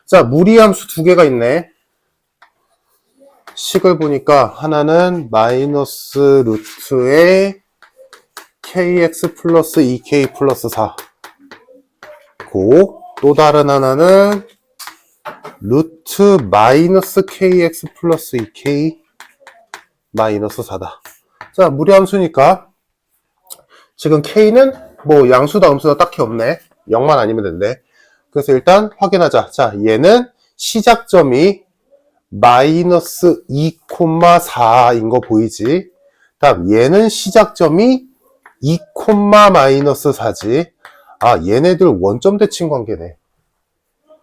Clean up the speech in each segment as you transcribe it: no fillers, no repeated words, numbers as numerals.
자, 무리함수 두 개가 있네. 식을 보니까 하나는 마이너스 루트의 kx 플러스 2k 플러스 4 고, 또 다른 하나는 루트 마이너스 kx 플러스 2k 마이너스 4다. 자, 무리함수니까 지금 k는 뭐 양수다 음수다 딱히 없네. 0만 아니면 된대. 그래서 일단 확인하자. 자, 얘는 시작점이 마이너스 2,4인 거 보이지? 다음 얘는 시작점이 2, 마이너스 4지. 아, 얘네들 원점 대칭 관계네.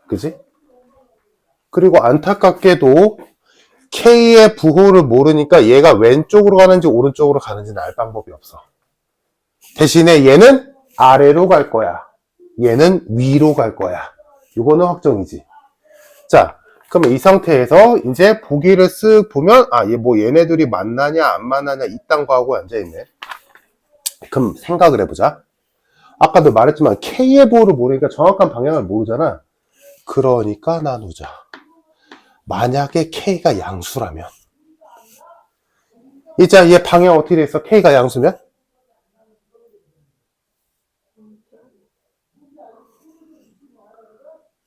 그지? 그리고 안타깝게도 K의 부호를 모르니까 얘가 왼쪽으로 가는지 오른쪽으로 가는지는 알 방법이 없어. 대신에 얘는 아래로 갈 거야. 얘는 위로 갈 거야. 이거는 확정이지. 자, 그러면 이 상태에서 이제 보기를 쓱 보면 얘네들이 만나냐 안 만나냐 이딴 거하고 앉아있네. 그럼 생각을 해보자. 아까도 말했지만 K의 부호를 모르니까 정확한 방향을 모르잖아. 그러니까 나누자. 만약에 K가 양수라면 이제 얘 방향 어떻게 돼 있어? K가 양수면?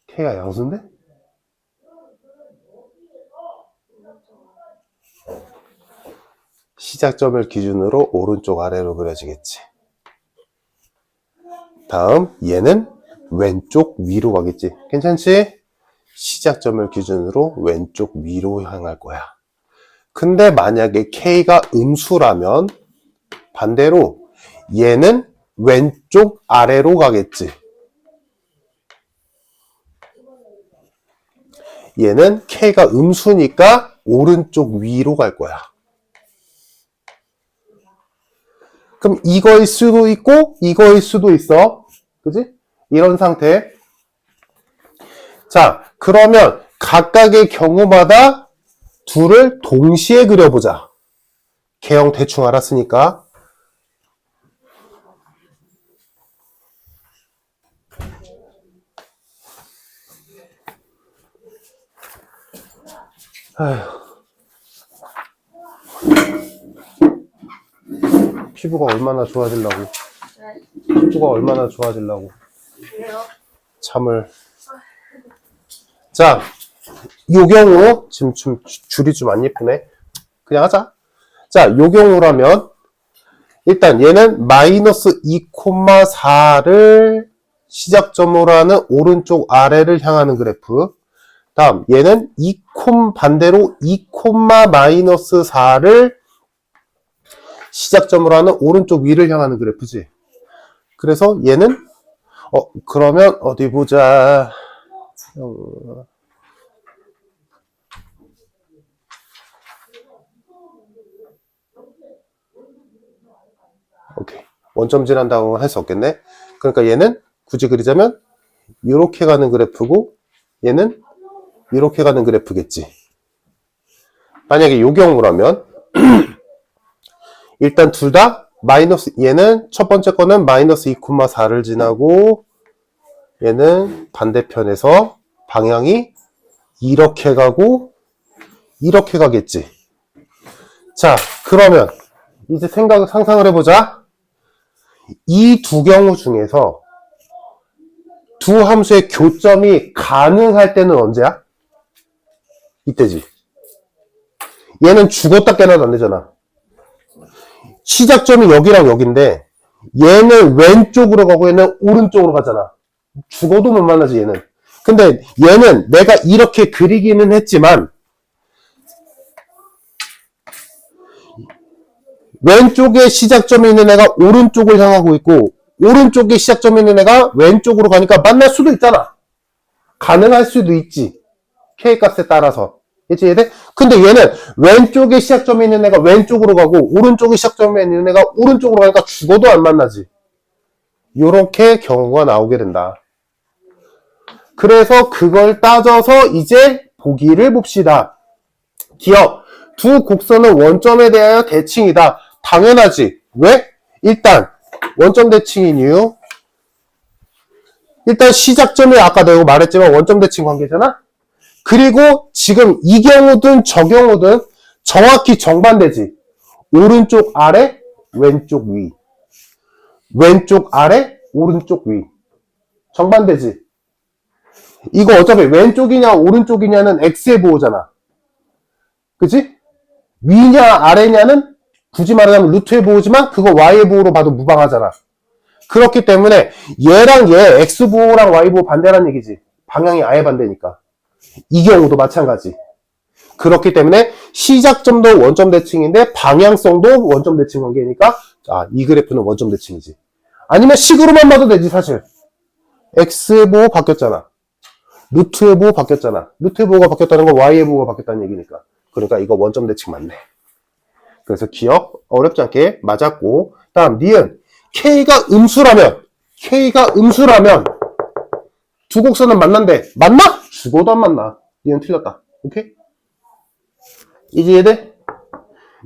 K가 양수인데? 시작점을 기준으로 오른쪽 아래로 그려지겠지. 다음 얘는 왼쪽 위로 가겠지. 괜찮지? 시작점을 기준으로 왼쪽 위로 향할 거야. 근데 만약에 K가 음수라면 반대로 얘는 왼쪽 아래로 가겠지. 얘는 K가 음수니까 오른쪽 위로 갈 거야. 그럼 이거일 수도 있고 이거일 수도 있어. 그지? 이런 상태. 자, 그러면 각각의 경우마다 둘을 동시에 그려보자. 개형 대충 알았으니까. 아휴. 피부가 얼마나 좋아지려고. 피부가 얼마나 좋아지려고. 그래요? 참을. 자, 요 경우, 지금 좀 줄이 좀 안 예쁘네. 그냥 하자. 자, 요 경우라면, 일단 얘는 마이너스 2,4를 시작점으로 하는 오른쪽 아래를 향하는 그래프. 다음, 얘는 반대로 2, 마이너스 4를 시작점으로 하는 오른쪽 위를 향하는 그래프지. 그래서 얘는, 그러면 어디 보자. 오케이. 원점질한다고 할 수 없겠네. 그러니까 얘는 굳이 그리자면 이렇게 가는 그래프고 얘는 이렇게 가는 그래프겠지. 만약에 이 경우라면 일단 둘 다 마이너스, 얘는 첫 번째 거는 마이너스 2,4를 지나고 얘는 반대편에서 방향이 이렇게 가고 이렇게 가겠지. 자, 그러면 이제 상상을 해보자. 이 두 경우 중에서 두 함수의 교점이 가능할 때는 언제야? 이때지. 얘는 죽었다 깨나도 안 되잖아. 시작점이 여기랑 여기인데 얘는 왼쪽으로 가고 얘는 오른쪽으로 가잖아. 죽어도 못 만나지 얘는. 근데 얘는 내가 이렇게 그리기는 했지만 왼쪽에 시작점에 있는 애가 오른쪽을 향하고 있고 오른쪽에 시작점에 있는 애가 왼쪽으로 가니까 만날 수도 있잖아. 가능할 수도 있지. K값에 따라서. 그치, 얘들? 근데 얘는 왼쪽에 시작점에 있는 애가 왼쪽으로 가고 오른쪽에 시작점에 있는 애가 오른쪽으로 가니까 죽어도 안 만나지. 요렇게 경우가 나오게 된다. 그래서 그걸 따져서 이제 보기를 봅시다. 기억. 두 곡선은 원점에 대하여 대칭이다. 당연하지. 왜? 일단 원점 대칭인 이유. 일단 시작점이 아까 내가 말했지만 원점 대칭 관계잖아? 그리고 지금 이 경우든 저 경우든 정확히 정반대지. 오른쪽 아래, 왼쪽 위. 왼쪽 아래, 오른쪽 위. 정반대지. 이거 어차피 왼쪽이냐 오른쪽이냐는 X의 보호잖아. 그치? 위냐 아래냐는 굳이 말하자면 루트의 보호지만 그거 Y의 보호로 봐도 무방하잖아. 그렇기 때문에 얘랑 얘 X 보호랑 Y 보호 반대라는 얘기지. 방향이 아예 반대니까. 이 경우도 마찬가지. 그렇기 때문에 시작점도 원점 대칭인데 방향성도 원점 대칭 관계니까 이 그래프는 원점 대칭이지. 아니면 식으로만 봐도 되지 사실. X의 보호 바뀌었잖아. 루트의 보호 바뀌었잖아. 루트의 보호가 바뀌었다는 건 Y의 보호가 바뀌었다는 얘기니까. 그러니까 이거 원점 대칭 맞네. 그래서 기억 어렵지 않게 맞았고, 다음 니은 K가 음수라면 두 곡선은 만난대. 맞나? 죽어도 안 만나. 니은 틀렸다. 오케이? 이제 이해돼?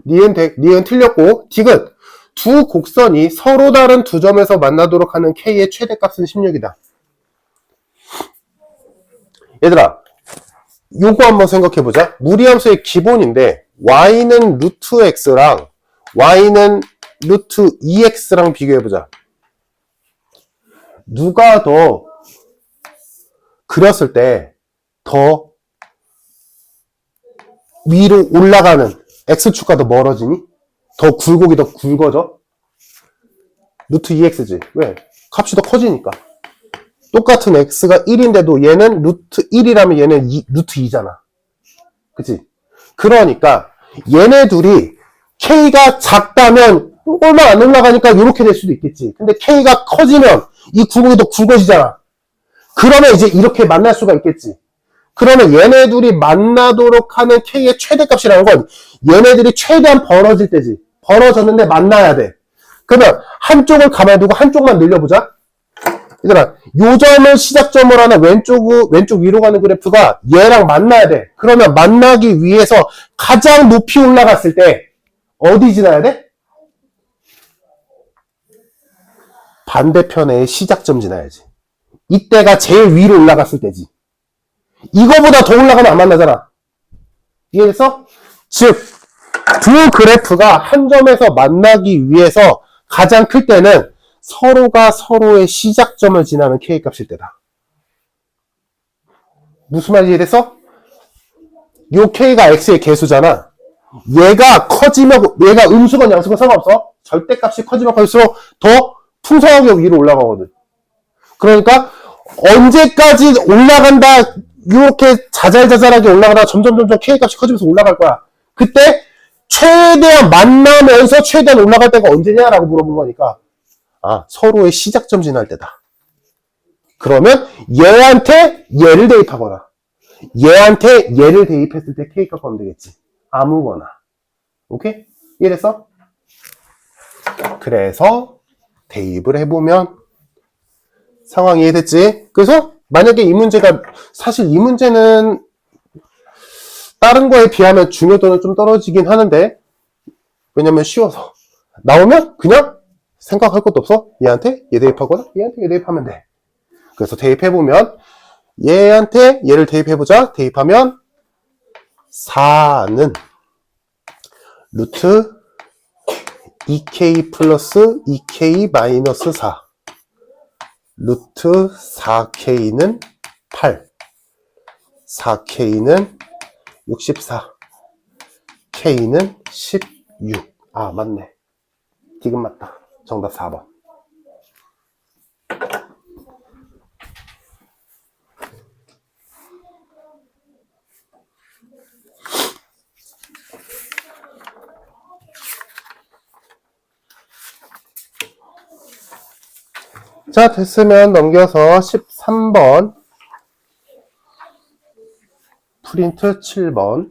니은 틀렸고, 디귿 두 곡선이 서로 다른 두 점에서 만나도록 하는 K의 최대값은 16이다. 얘들아, 요거 한번 생각해보자. 무리함수의 기본인데 y는 루트 x랑 y는 루트 2x랑 비교해보자. 누가 더 그렸을 때 더 위로 올라가는 x축과 더 멀어지니? 더 굴곡이 더 굵어져? 루트 2x지. 왜? 값이 더 커지니까. 똑같은 x가 1인데도 얘는 루트 1이라면 얘는 루트 2잖아. 그치? 그러니까 얘네 둘이 k가 작다면 얼마 안 올라가니까 이렇게 될 수도 있겠지. 근데 k가 커지면 이 굴곡이 더 굵어지잖아. 그러면 이제 이렇게 만날 수가 있겠지. 그러면 얘네 둘이 만나도록 하는 k의 최대값이라는 건 얘네들이 최대한 벌어질 때지. 벌어졌는데 만나야 돼. 그러면 한쪽을 가만히 두고 한쪽만 늘려보자. 얘들아, 요 점을 시작점으로 하는 왼쪽 위로 가는 그래프가 얘랑 만나야 돼. 그러면 만나기 위해서 가장 높이 올라갔을 때 어디 지나야 돼? 반대편의 시작점 지나야지. 이때가 제일 위로 올라갔을 때지. 이거보다 더 올라가면 안 만나잖아. 이해됐어? 즉, 두 그래프가 한 점에서 만나기 위해서 가장 클 때는 서로가 서로의 시작점을 지나는 K값일 때다. 무슨 말인지 이해됐어? 요 K가 X의 개수잖아. 얘가 커지면, 얘가 음수건 양수건 상관없어. 절대값이 커지면 커질수록 더 풍성하게 위로 올라가거든. 그러니까 언제까지 올라간다, 이렇게 자잘자잘하게 올라가다가 점점 K값이 커지면서 올라갈 거야. 그때 최대한 만나면서 최대한 올라갈 때가 언제냐라고 물어본 거니까 서로의 시작점 지날 때다. 그러면 얘한테 얘를 대입하거나 얘한테 얘를 대입했을 때 K값 하면 되겠지. 아무거나. 오케이? 이해됐어? 그래서 대입을 해보면 상황이 이해됐지? 그래서 만약에 이 문제가 사실 이 문제는 다른 거에 비하면 중요도는 좀 떨어지긴 하는데 왜냐면 쉬워서 나오면 그냥 생각할 것도 없어. 얘한테 얘 대입하거나 얘한테 얘 대입하면 돼. 그래서 대입해보면 얘한테 얘를 대입해보자. 대입하면 4는 루트 2k 플러스 2k 마이너스 4 루트 4k는 8 4k는 64 k는 16 맞네. 디귿 맞다. 정답 4번. 자, 됐으면 넘겨서 13번 프린트 7번.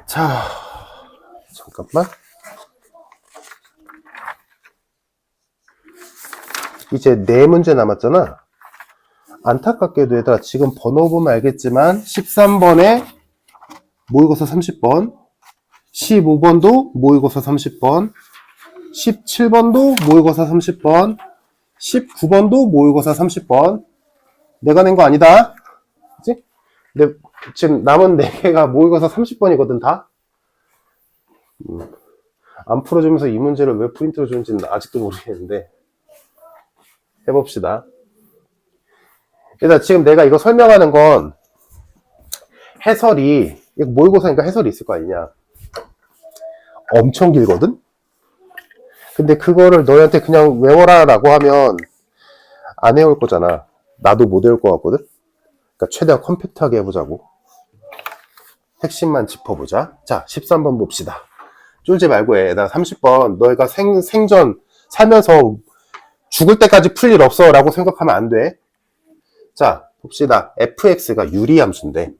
자, 잠깐만. 이제 4문제 남았잖아. 안타깝게도 얘들아 지금 번호 보면 알겠지만 13번에 모의고사 30번, 15번도 모의고사 30번, 17번도 모의고사 30번, 19번도 모의고사 30번. 내가 낸 거 아니다. 그치? 근데 지금 남은 4개가 모의고사 30번이거든, 다. 안 풀어주면서 이 문제를 왜 프린트로 주는지는 아직도 모르겠는데. 해봅시다. 일단 지금 내가 이거 설명하는 건 해설이, 이거 모의고사니까 해설이 있을 거 아니냐. 엄청 길거든? 근데 그거를 너희한테 그냥 외워라 라고 하면 안 외울 거잖아. 나도 못 외울 것 같거든? 그러니까 최대한 컴팩트하게 해보자고. 핵심만 짚어보자. 자, 13번 봅시다. 쫄지 말고 해. 나 30번 너희가 생전 살면서 죽을 때까지 풀 일 없어 라고 생각하면 안 돼. 자, 봅시다. fx가 유리함수인데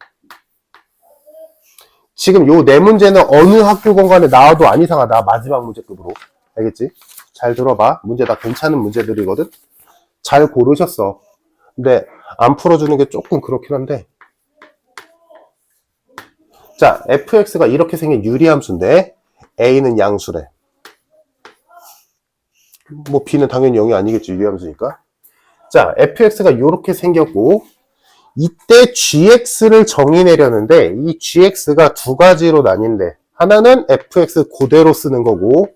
지금 요 네 문제는 어느 학교건 간에 나와도 안 이상하다. 마지막 문제급으로. 알겠지? 잘 들어봐. 문제 다 괜찮은 문제들이거든? 잘 고르셨어. 근데 안 풀어주는 게 조금 그렇긴 한데. 자, fx가 이렇게 생긴 유리함수인데 a는 양수래. 뭐 b는 당연히 0이 아니겠지. 유리함수니까. 자, fx가 이렇게 생겼고 이때 gx를 정의내려는데 이 gx가 두 가지로 나뉜대. 하나는 fx 그대로 쓰는 거고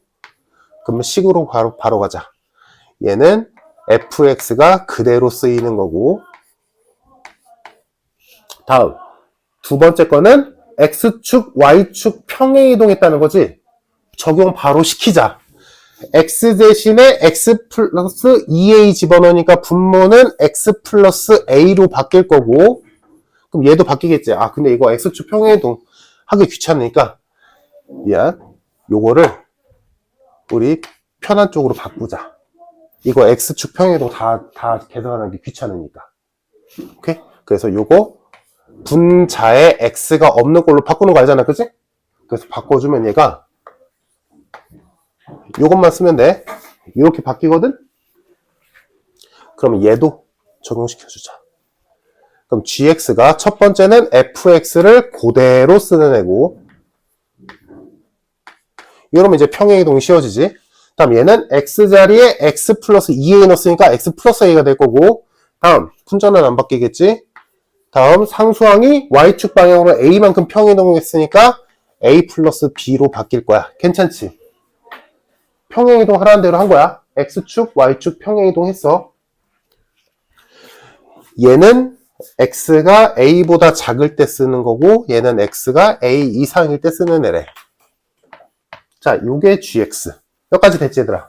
그러면 식으로 바로 가자. 얘는 fx가 그대로 쓰이는 거고 다음 두 번째 거는 x축, y축 평행 이동했다는 거지. 적용 바로 시키자. x 대신에 x 플러스 2a 집어넣으니까 분모는 x 플러스 a로 바뀔 거고 그럼 얘도 바뀌겠지. 아 근데 이거 x축 평행이동 하기 귀찮으니까 미안. 요거를 우리 편한 쪽으로 바꾸자. 이거 x축 평행이동 다 계산하는 게 귀찮으니까. 오케이? 그래서 요거 분자에 x가 없는 걸로 바꾸는 거 알잖아. 그치? 그래서 바꿔주면 얘가 요것만 쓰면 돼. 이렇게 바뀌거든? 그러면 얘도 적용시켜주자. 그럼 gx가 첫 번째는 fx를 그대로 쓰는 애고 이러면 이제 평행이동이 쉬워지지. 다음 얘는 x 자리에 x 플러스 2a 넣었으니까 x 플러스 a가 될 거고 다음 분자는 안 바뀌겠지. 다음 상수항이 y축 방향으로 a만큼 평행이동했으니까 a 플러스 b로 바뀔 거야. 괜찮지? 평행이동 하라는 대로 한 거야. x축, y축 평행이동 했어. 얘는 x가 a보다 작을 때 쓰는 거고 얘는 x가 a 이상일 때 쓰는 애래. 자, 요게 gx. 여기까지 됐지 얘들아.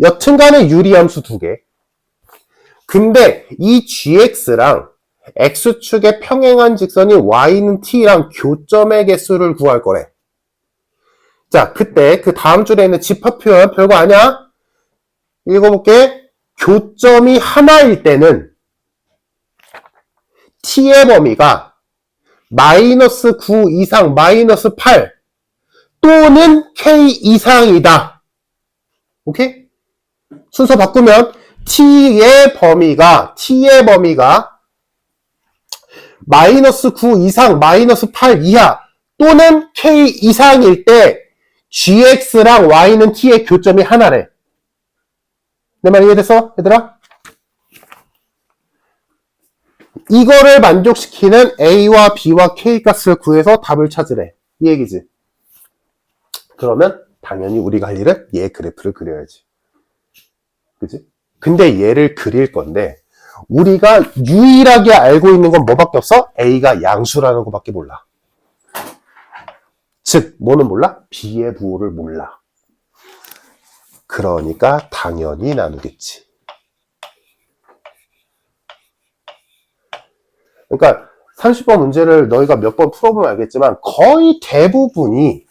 여튼간에 유리함수 두 개. 근데 이 gx랑 x축에 평행한 직선이 y는 t랑 교점의 개수를 구할 거래. 자, 그때 그 다음 줄에 있는 집합 표현 별거 아니야? 읽어볼게. 교점이 하나일 때는 t의 범위가 마이너스 9 이상 마이너스 8 또는 k 이상이다. 오케이? 순서 바꾸면 t의 범위가 마이너스 9 이상 마이너스 8 이하 또는 k 이상일 때 gx랑 y는 t의 교점이 하나래. 내 말 이해됐어? 얘들아? 이거를 만족시키는 a와 b와 k 값을 구해서 답을 찾으래. 이 얘기지. 그러면 당연히 우리가 할 일은 얘 그래프를 그려야지. 그치? 근데 얘를 그릴 건데 우리가 유일하게 알고 있는 건 뭐밖에 없어? a가 양수라는 거밖에 몰라. 즉 뭐는 몰라? b의 부호를 몰라. 그러니까 당연히 나누겠지. 그러니까 30번 문제를 너희가 몇 번 풀어보면 알겠지만 거의 대부분이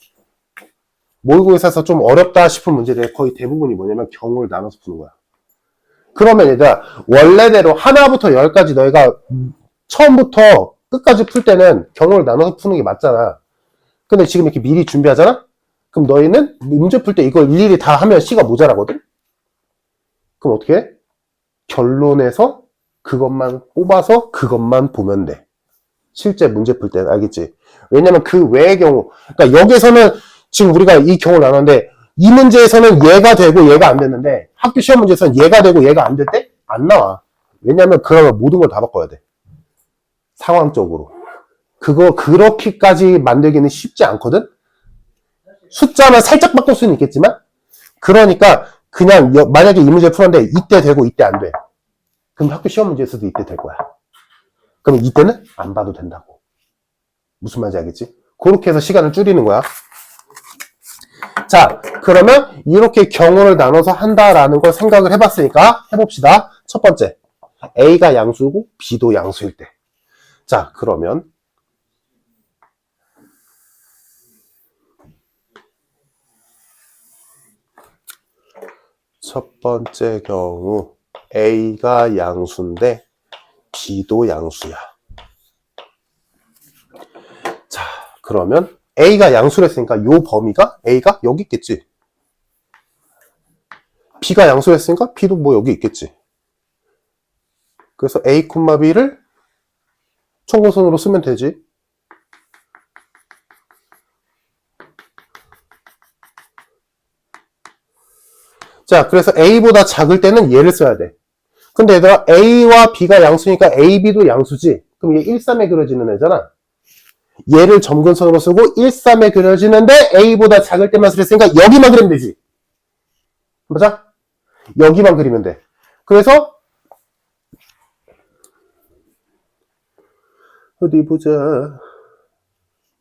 모의고사에서 좀 어렵다 싶은 문제들의 거의 대부분이 뭐냐면 경우를 나눠서 푸는 거야. 그러면 얘들아 원래대로 하나부터 열까지 너희가 처음부터 끝까지 풀 때는 경우를 나눠서 푸는 게 맞잖아. 근데 지금 이렇게 미리 준비하잖아? 그럼 너희는 문제 풀 때 이걸 일일이 다 하면 시가 모자라거든? 그럼 어떻게 해? 결론에서 그것만 뽑아서 그것만 보면 돼. 실제 문제 풀 때는 알겠지? 왜냐면 그 외의 경우, 그러니까 여기서는 지금 우리가 이 경우를 나눴는데 이 문제에서는 얘가 되고 얘가 안 됐는데 학교 시험 문제에서는 얘가 되고 얘가 안 될 때 안 나와. 왜냐면 그러면 모든 걸 다 바꿔야 돼. 상황적으로. 그렇게까지 만들기는 쉽지 않거든? 숫자만 살짝 바꿀 수는 있겠지만, 그러니까 그냥 만약에 이 문제 풀었는데 이때 되고 이때 안 돼. 그럼 학교 시험 문제에서도 이때 될 거야. 그럼 이때는 안 봐도 된다고. 무슨 말인지 알겠지? 그렇게 해서 시간을 줄이는 거야. 자, 그러면 이렇게 경우를 나눠서 한다라는 걸 생각을 해봤으니까 해봅시다. 첫 번째, A가 양수고 B도 양수일 때. 자, 그러면 첫 번째 경우 A가 양수인데 B도 양수야. 자, 그러면 A가 양수를 했으니까 요 범위가 A가 여기 있겠지. B가 양수를 했으니까 B도 뭐 여기 있겠지. 그래서 A, B를 청구선으로 쓰면 되지. 자, 그래서 A보다 작을 때는 얘를 써야 돼. 근데 얘들아, A와 B가 양수니까 A, B도 양수지. 그럼 얘 1, 3에 그려지는 애잖아. 얘를 점근선으로 쓰고 1, 3에 그려지는데 A보다 작을 때만 쓰랬으니까 여기만 그리면 되지. 보자. 여기만 그리면 돼. 그래서 어디 보자.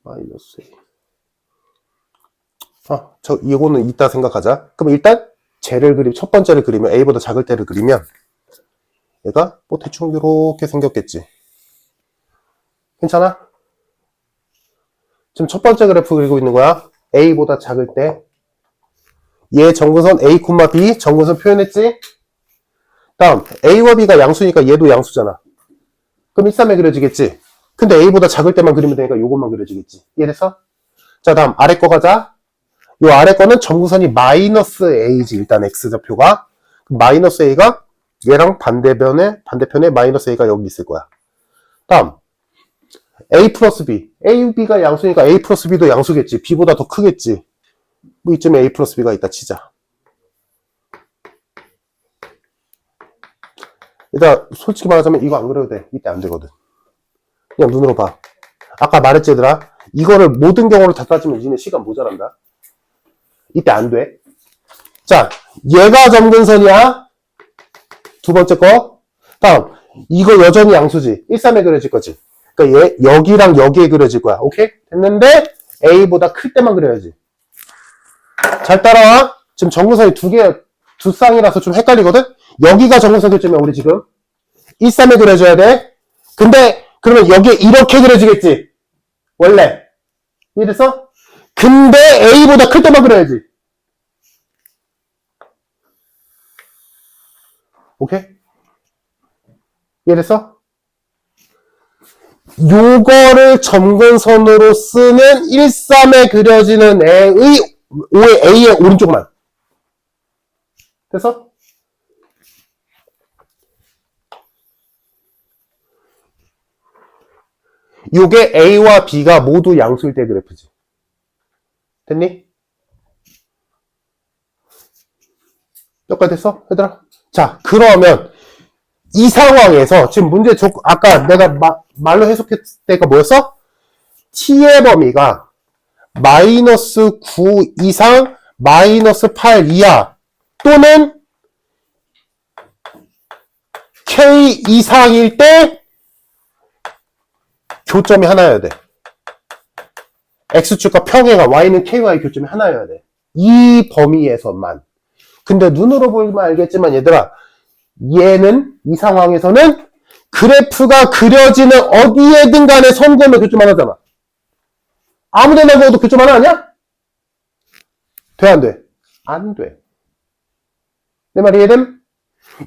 마이너스 A. 이거는 이따 생각하자. 그럼 일단 첫 번째를 그리면 A보다 작을 때를 그리면 얘가 뭐 대충 이렇게 생겼겠지. 괜찮아? 지금 첫 번째 그래프 그리고 있는 거야. A보다 작을 때. 얘 정근선 A, B 정근선 표현했지? 다음 A와 B가 양수니까 얘도 양수잖아. 그럼 1, 3에 그려지겠지? 근데 A보다 작을 때만 그리면 되니까 요것만 그려지겠지. 이해됐어? 자, 다음 아래 거 가자. 요 아래 거는 정근선이 마이너스 A지. 일단 X좌표가. 마이너스 A가 얘랑 반대편에 마이너스 A가 여기 있을 거야. 다음 A 플러스 B. A, B가 양수니까 A 플러스 B도 양수겠지. B보다 더 크겠지. 뭐 이쯤에 A 플러스 B가 있다 치자. 일단 솔직히 말하자면 이거 안 그려도 돼. 이때 안 되거든. 그냥 눈으로 봐. 아까 말했지 얘들아. 이거를 모든 경우를 다 따지면 니네 시간 모자란다. 이때 안 돼. 자, 얘가 점근선이야. 두 번째 거. 다음 이거 여전히 양수지. 1, 3에 그려질 거지. 그러니까 얘 여기랑 여기에 그려질 거야. 오케이? 됐는데 A보다 클 때만 그려야지. 잘 따라와. 지금 정근선이 두 쌍이라서 좀 헷갈리거든? 여기가 정근선 교점이야, 우리 지금. 1, 3에 그려줘야 돼. 근데, 그러면 여기에 이렇게 그려지겠지? 원래. 이해됐어? 근데 A보다 클 때만 그려야지. 오케이? 이해됐어? 요거를 점근선으로 쓰는 1, 3에 그려지는 A의 오른쪽만. 됐어? 요게 A와 B가 모두 양수일 때 그래프지. 됐니? 여기까지 됐어? 얘들아? 자, 그러면 이 상황에서 지금 문제 아까 내가 말로 해석했을 때가 뭐였어? T의 범위가 마이너스 9 이상 마이너스 8 이하 또는 K 이상일 때 교점이 하나여야 돼. X축과 평행한 Y는 KY 교점이 하나여야 돼. 이 범위에서만. 근데 눈으로 보면 알겠지만 얘들아, 얘는 이 상황에서는 그래프가 그려지는 어디에든 간에 선 그으면 교점 하나잖아. 아무데나 그어도 교점 하나 아니야? 돼, 안 돼? 안 돼. 내 말이 이해됨?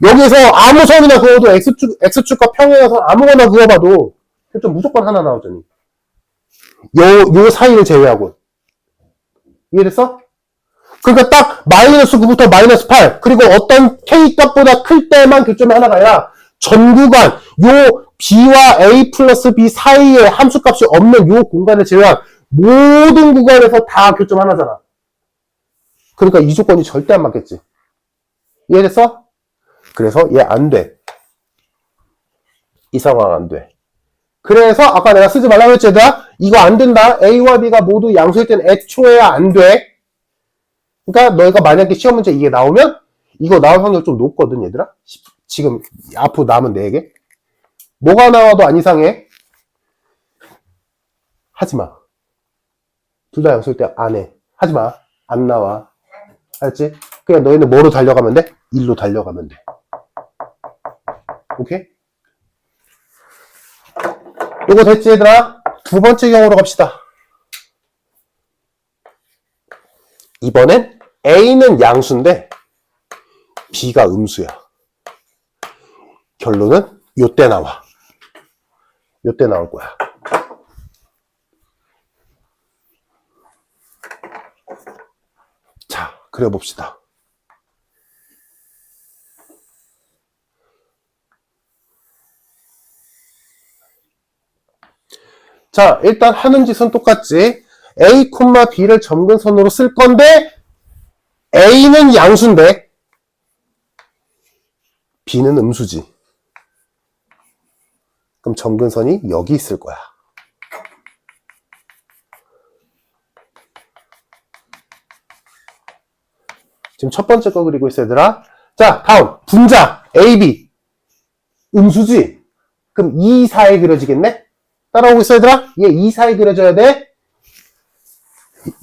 여기서 아무 선이나 그어도 X축과 평행한 선 아무거나 그어봐도 교점 무조건 하나 나오잖니. 요 사이를 제외하고. 이해됐어? 그러니까 딱 마이너스 9부터 마이너스 8 그리고 어떤 K값보다 클 때만 교점이 하나가 아니라 전 구간 요 B와 A 플러스 B 사이에 함수값이 없는 요 공간을 제외한 모든 구간에서 다 교점 하나잖아. 그러니까 이 조건이 절대 안 맞겠지. 이해됐어? 그래서 얘 안 돼. 이 상황 안 돼. 그래서 아까 내가 쓰지 말라고 했지 얘들아? 이거 안 된다. A와 B가 모두 양수일 땐 애초에 안 돼. 그러니까 너희가 만약에 시험 문제 이게 나오면 이거 나올 확률 좀 높거든 얘들아. 지금 앞으로 남은 4개. 뭐가 나와도 안 이상해. 하지마. 둘 다 양수일 때 안 해. 하지마. 안 나와. 알았지? 그냥 너희는 뭐로 달려가면 돼? 1로 달려가면 돼. 오케이? 요거 됐지 얘들아? 두 번째 경우로 갑시다. 이번엔 A는 양수인데 B가 음수야. 결론은 요때 나와. 요때 나올 거야. 자, 그려봅시다. 자, 일단 하는 짓은 똑같지. A, B를 점근선으로 쓸 건데 A는 양수인데 B는 음수지. 그럼 점근선이 여기 있을 거야. 지금 첫 번째 거 그리고 있어 얘들아. 자, 다음 분자 AB 음수지. 그럼 2, 4에 그려지겠네. 따라오고 있어 얘들아. 얘 2, 4에 그려져야 돼.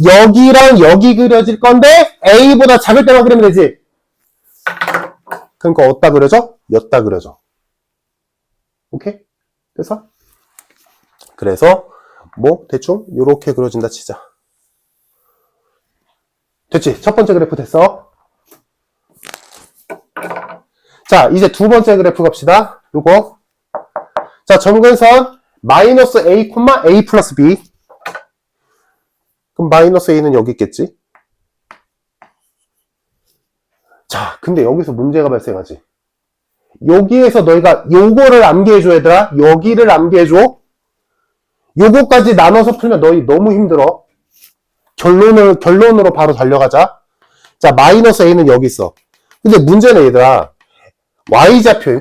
여기랑 여기 그려질 건데 A보다 작을 때만 그리면 되지. 그러니까 어디다 그려져? 여기다 그려져. 오케이? 그래서 뭐 대충 요렇게 그려진다 치자. 됐지? 첫 번째 그래프 됐어. 자, 이제 두 번째 그래프 갑시다. 요거. 자, 점근선 마이너스 A, A 플러스 B. 그럼 마이너스 A는 여기 있겠지? 자, 근데 여기서 문제가 발생하지. 여기에서 너희가 요거를 암기해줘 얘들아. 여기를 암기해줘. 요거까지 나눠서 풀면 너희 너무 힘들어. 결론으로 바로 달려가자. 자, 마이너스 A는 여기 있어. 근데 문제는 얘들아. Y좌표,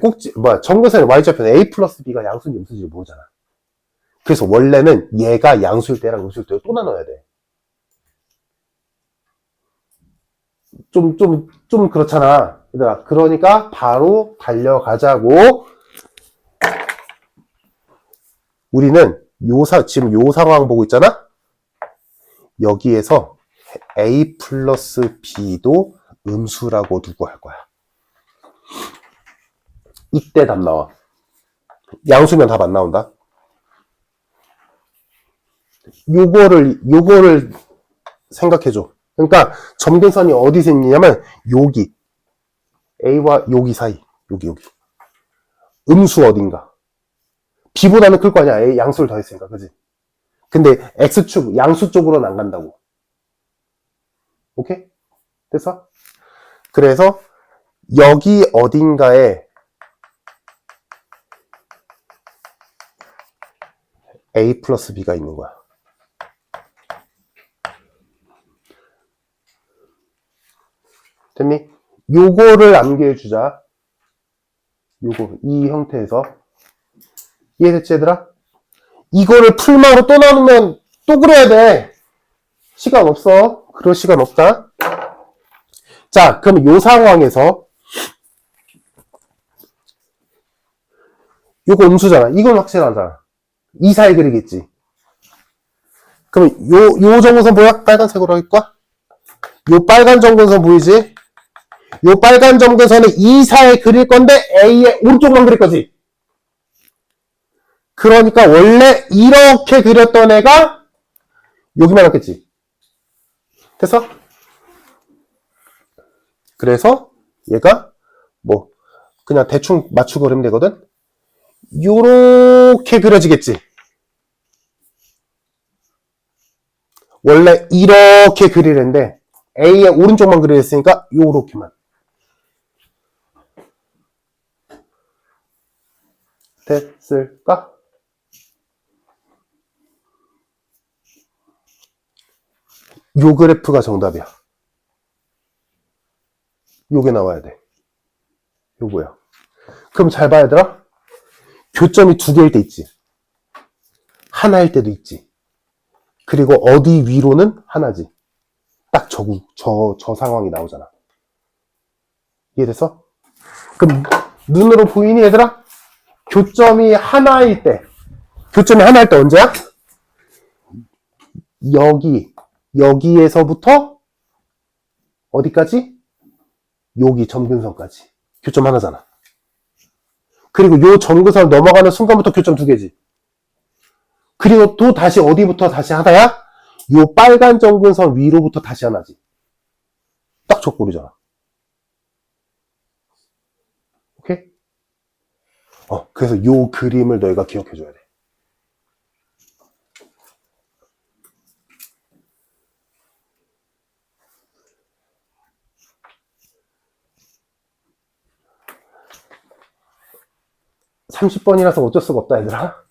점근선의 Y좌표는 A 플러스 B가 양수인지 음수인지 모르잖아. 그래서 원래는 얘가 양수일 때랑 음수일 때로 또 나눠야 돼. 좀 그렇잖아. 얘들아. 그러니까 바로 달려가자고. 우리는 지금 요 상황 보고 있잖아? 여기에서 A 플러스 B도 음수라고 두고 할 거야. 이때 답 나와. 양수면 답 안 나온다. 요거를 생각해줘. 그러니까 점근선이 어디 생기냐면 여기 A와 여기 사이 여기 음수 어딘가. B보다는 클 거 아니야. A 양수를 더했으니까 그지? 근데 X축 양수 쪽으로는 안 간다고. 오케이? 됐어? 그래서 여기 어딘가에 A 플러스 B가 있는 거야. 됐니? 요거를 암기해주자. 요거, 이 형태에서. 이해됐지, 얘들아? 이거를 풀마로 또 나누면 또 그려야 돼. 시간 없어. 그럴 시간 없다. 자, 그럼 요 상황에서 요거 음수잖아. 이건 확실하잖아. 이 사이 그리겠지. 그럼 요 점근선 뭐야? 빨간색으로 할까? 요 빨간 점근선 보이지? 요 빨간 점근선을 2, 4에 그릴 건데 A의 오른쪽만 그릴 거지. 그러니까 원래 이렇게 그렸던 애가 여기만 왔겠지. 됐어? 그래서 얘가 뭐 그냥 대충 맞추고 그리면 되거든. 요렇게 그려지겠지. 원래 이렇게 그리는데 A의 오른쪽만 그리랬으니까 요렇게만. 됐을까? 요 그래프가 정답이야. 요게 나와야 돼. 요거야. 그럼 잘 봐야 되라. 교점이 두 개일 때 있지. 하나일 때도 있지. 그리고 어디 위로는 하나지. 딱 저 상황이 나오잖아. 이해됐어? 그럼 눈으로 보이니 얘들아? 교점이 하나일 때 언제야? 여기에서부터 어디까지? 여기 점근선까지. 교점 하나잖아. 그리고 요 점근선을 넘어가는 순간부터 교점 두 개지. 그리고 또 다시 어디부터 다시 하나야? 요 빨간 점근선 위로부터 다시 하나지. 딱 저 꼴이잖아. 오케이? 그래서 요 그림을 너희가 기억해줘야 돼. (30번이라서) 어쩔 수가 없다 얘들아.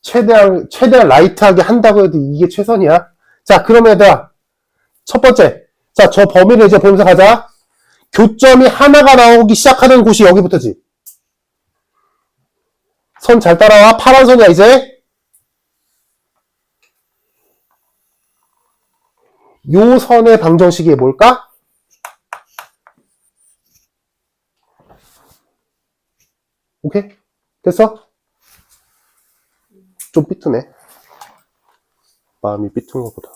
최대한 라이트하게 한다고 해도 이게 최선이야. 자, 그러면 얘들아, 첫 번째, 자, 저 범위를 이제 보면서 가자. 교점이 하나가 나오기 시작하는 곳이 여기부터지. 선 잘 따라와. 파란 선이야 이제. 요 선의 방정식이 뭘까? 오케이? 됐어? 좀 삐뚤네. 마음이 삐뚤은 것보다.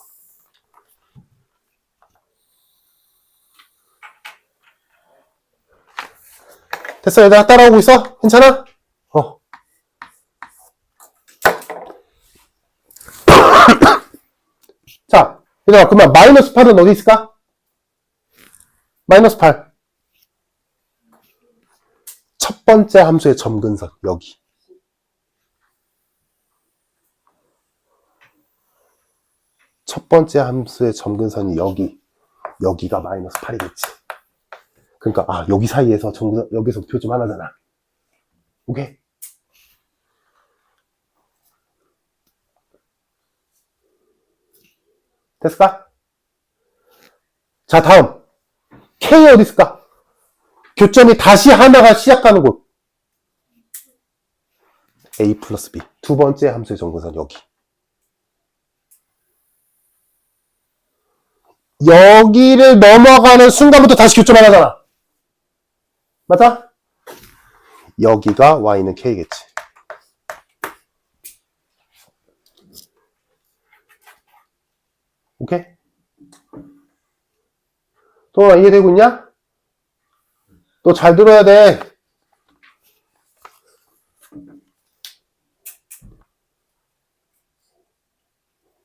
됐어, 얘들아. 따라오고 있어? 괜찮아? 자, 얘들아, 그러면 마이너스 8은 어디 있을까? 마이너스 8. 첫 번째 함수의 점근선, 여기. 첫 번째 함수의 점근선이 여기가 마이너스 8이겠지. 그러니까, 여기 사이에서 점근선, 여기서 교점 하나잖아. 오케이? 됐을까? 자, 다음. K 어디 있을까? 교점이 다시 하나가 시작하는 곳. A 플러스 B. 두 번째 함수의 점근선 여기. 여기를 넘어가는 순간부터 다시 교점 하나잖아. 맞아? 여기가 Y는 K겠지. 오케이? 또 이해되고 있냐? 또 잘 들어야 돼.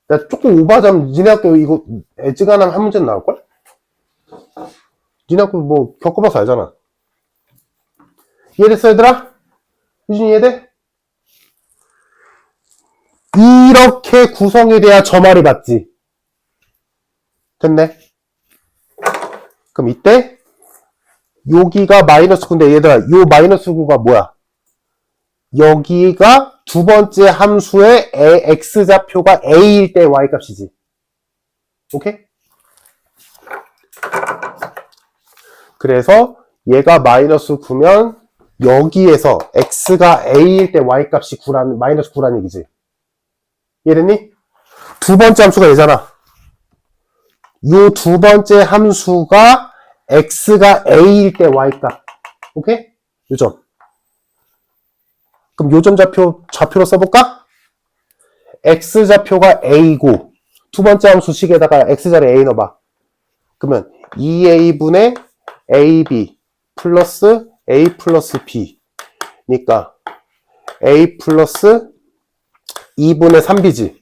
나 조금 오버하자면 니네 학교 이거 애지간하면 한 문제는 나올걸? 니네 학교 뭐 겪어봐서 알잖아. 이해됐어 얘들아? 유진이 이해돼? 이렇게 구성이 돼야 저 말이 맞지. 됐네. 그럼 이때 여기가 마이너스 9인데 얘들아 요 마이너스 9가 뭐야? 여기가 두 번째 함수의 x좌표가 a일 때 y값이지. 오케이? 그래서 얘가 마이너스 9면 여기에서 x가 a일 때 y값이 9라는 마이너스 9라는 얘기지. 이해됐니? 두 번째 함수가 얘잖아. 요 두 번째 함수가 x가 a일 때 y값. 오케이? 요점. 그럼 요점 좌표로 써볼까? x좌표가 a고 두 번째 함수 식에다가 x자리에 a 넣어봐. 그러면 2a분의 ab 플러스 a 플러스 b 니까 a 플러스 2분의 3b지.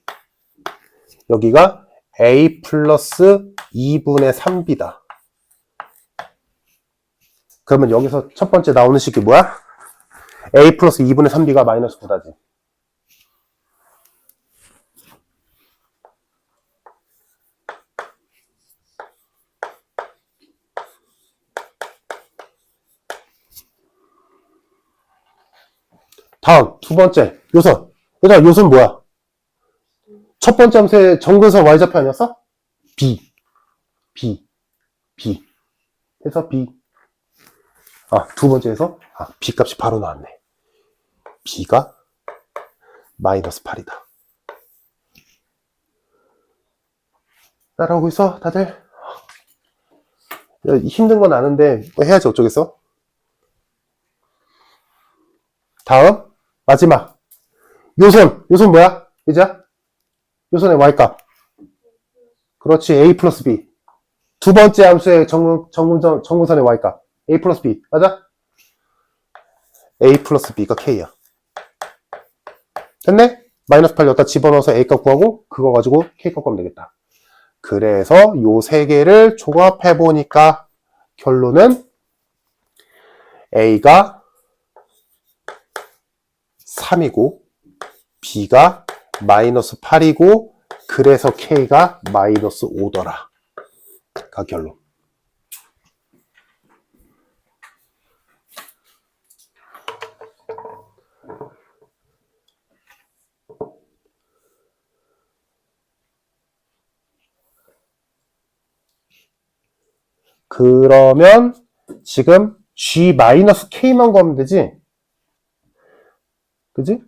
여기가 a 플러스 2분의 3b다. 그러면 여기서 첫 번째 나오는 식이 뭐야? a 플러스 2분의 3b가 마이너스 9다지. 다음 두 번째 요선. 얘들아 요선 뭐야? 첫 번째 함수의 정근선 y좌표 아니었어? B. 그래서 B. 두 번째에서 B 값이 바로 나왔네. B가 마이너스 8이다. 따라오고 있어, 다들? 힘든 건 아는데 뭐 해야지 어쩌겠어? 다음 마지막 요선 뭐야? 이자? 요선의 y값. 그렇지, a 플러스 b. 두 번째 함수의 정근선의 y값. a 플러스 b. 맞아? a 플러스 b가 k야. 됐네? 마이너스 8 여기다 집어넣어서 a값 구하고 그거 가지고 k값 구하면 되겠다. 그래서 요 세 개를 조합해보니까 결론은 a가 3이고 b가 마이너스 8이고 그래서 k가 마이너스 5더라. 가 결론. 그러면 지금 g-k만 구하면 되지? 그지?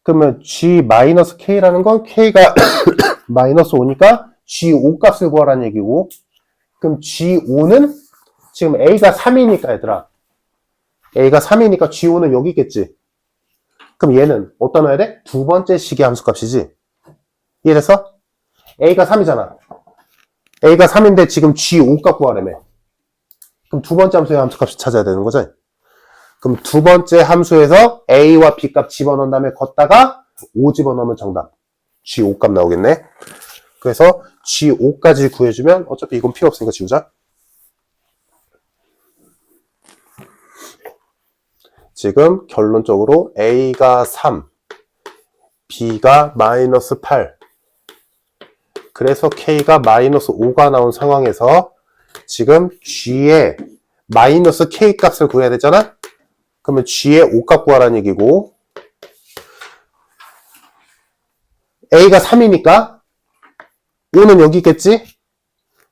그러면 g-k라는 건 k가 마이너스 5니까 g5 값을 구하라는 얘기고, 그럼 g5는 지금 a가 3이니까 얘들아, a가 3이니까 g5는 여기 있겠지? 그럼 얘는 어디다 넣어야 돼? 두 번째 식의 함수 값이지? 이해됐어? a가 3이잖아. a가 3인데 지금 g5 값 구하라며. 그럼 두 번째 함수의 함수 값을 찾아야 되는 거지? 그럼 두 번째 함수에서 a와 b 값 집어넣은 다음에 걷다가 5 집어넣으면 정답. g5 값 나오겠네. 그래서 g5까지 구해주면 어차피 이건 필요 없으니까 지우자. 지금 결론적으로 a가 3, b가 마이너스 8, 그래서 k가 마이너스 5가 나온 상황에서 지금 g의 마이너스 k 값을 구해야 되잖아? 그러면 g의 5 값 구하라는 얘기고, a가 3이니까 5는 여기 있겠지?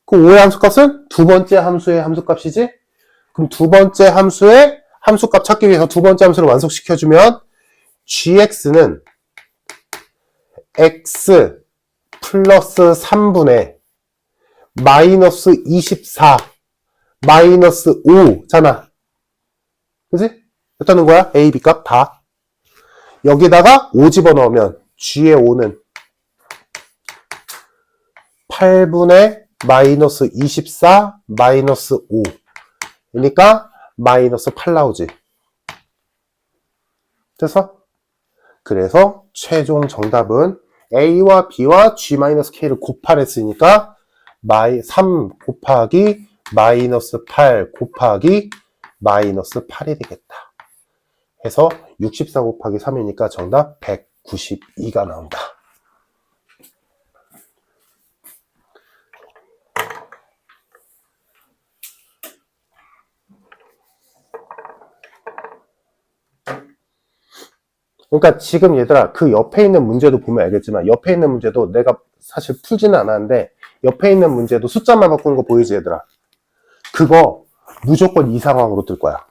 그럼 5의 함수값은 두 번째 함수의 함수값이지? 그럼 두 번째 함수의 함수값 찾기 위해서 두 번째 함수를 완성시켜주면 gx는 x 플러스 3분의 마이너스 24 마이너스 5잖아. 그지? 몇 하는 거야? a, b 값 다. 여기다가 5 집어넣으면 g의 5는 8분의 마이너스 24 마이너스 5. 그러니까 마이너스 8 나오지. 됐어? 그래서 최종 정답은 a와 b와 g-k를 곱하랬으니까 3 곱하기 마이너스 8 곱하기 마이너스 8이 되겠다. 해서 64 곱하기 3이니까 정답 192가 나온다. 그러니까 지금 얘들아 그 옆에 있는 문제도 보면 알겠지만 옆에 있는 문제도 내가 사실 풀지는 않았는데 옆에 있는 문제도 숫자만 바꾸는 거 보이지 얘들아? 그거 무조건 이 상황으로 뜰 거야.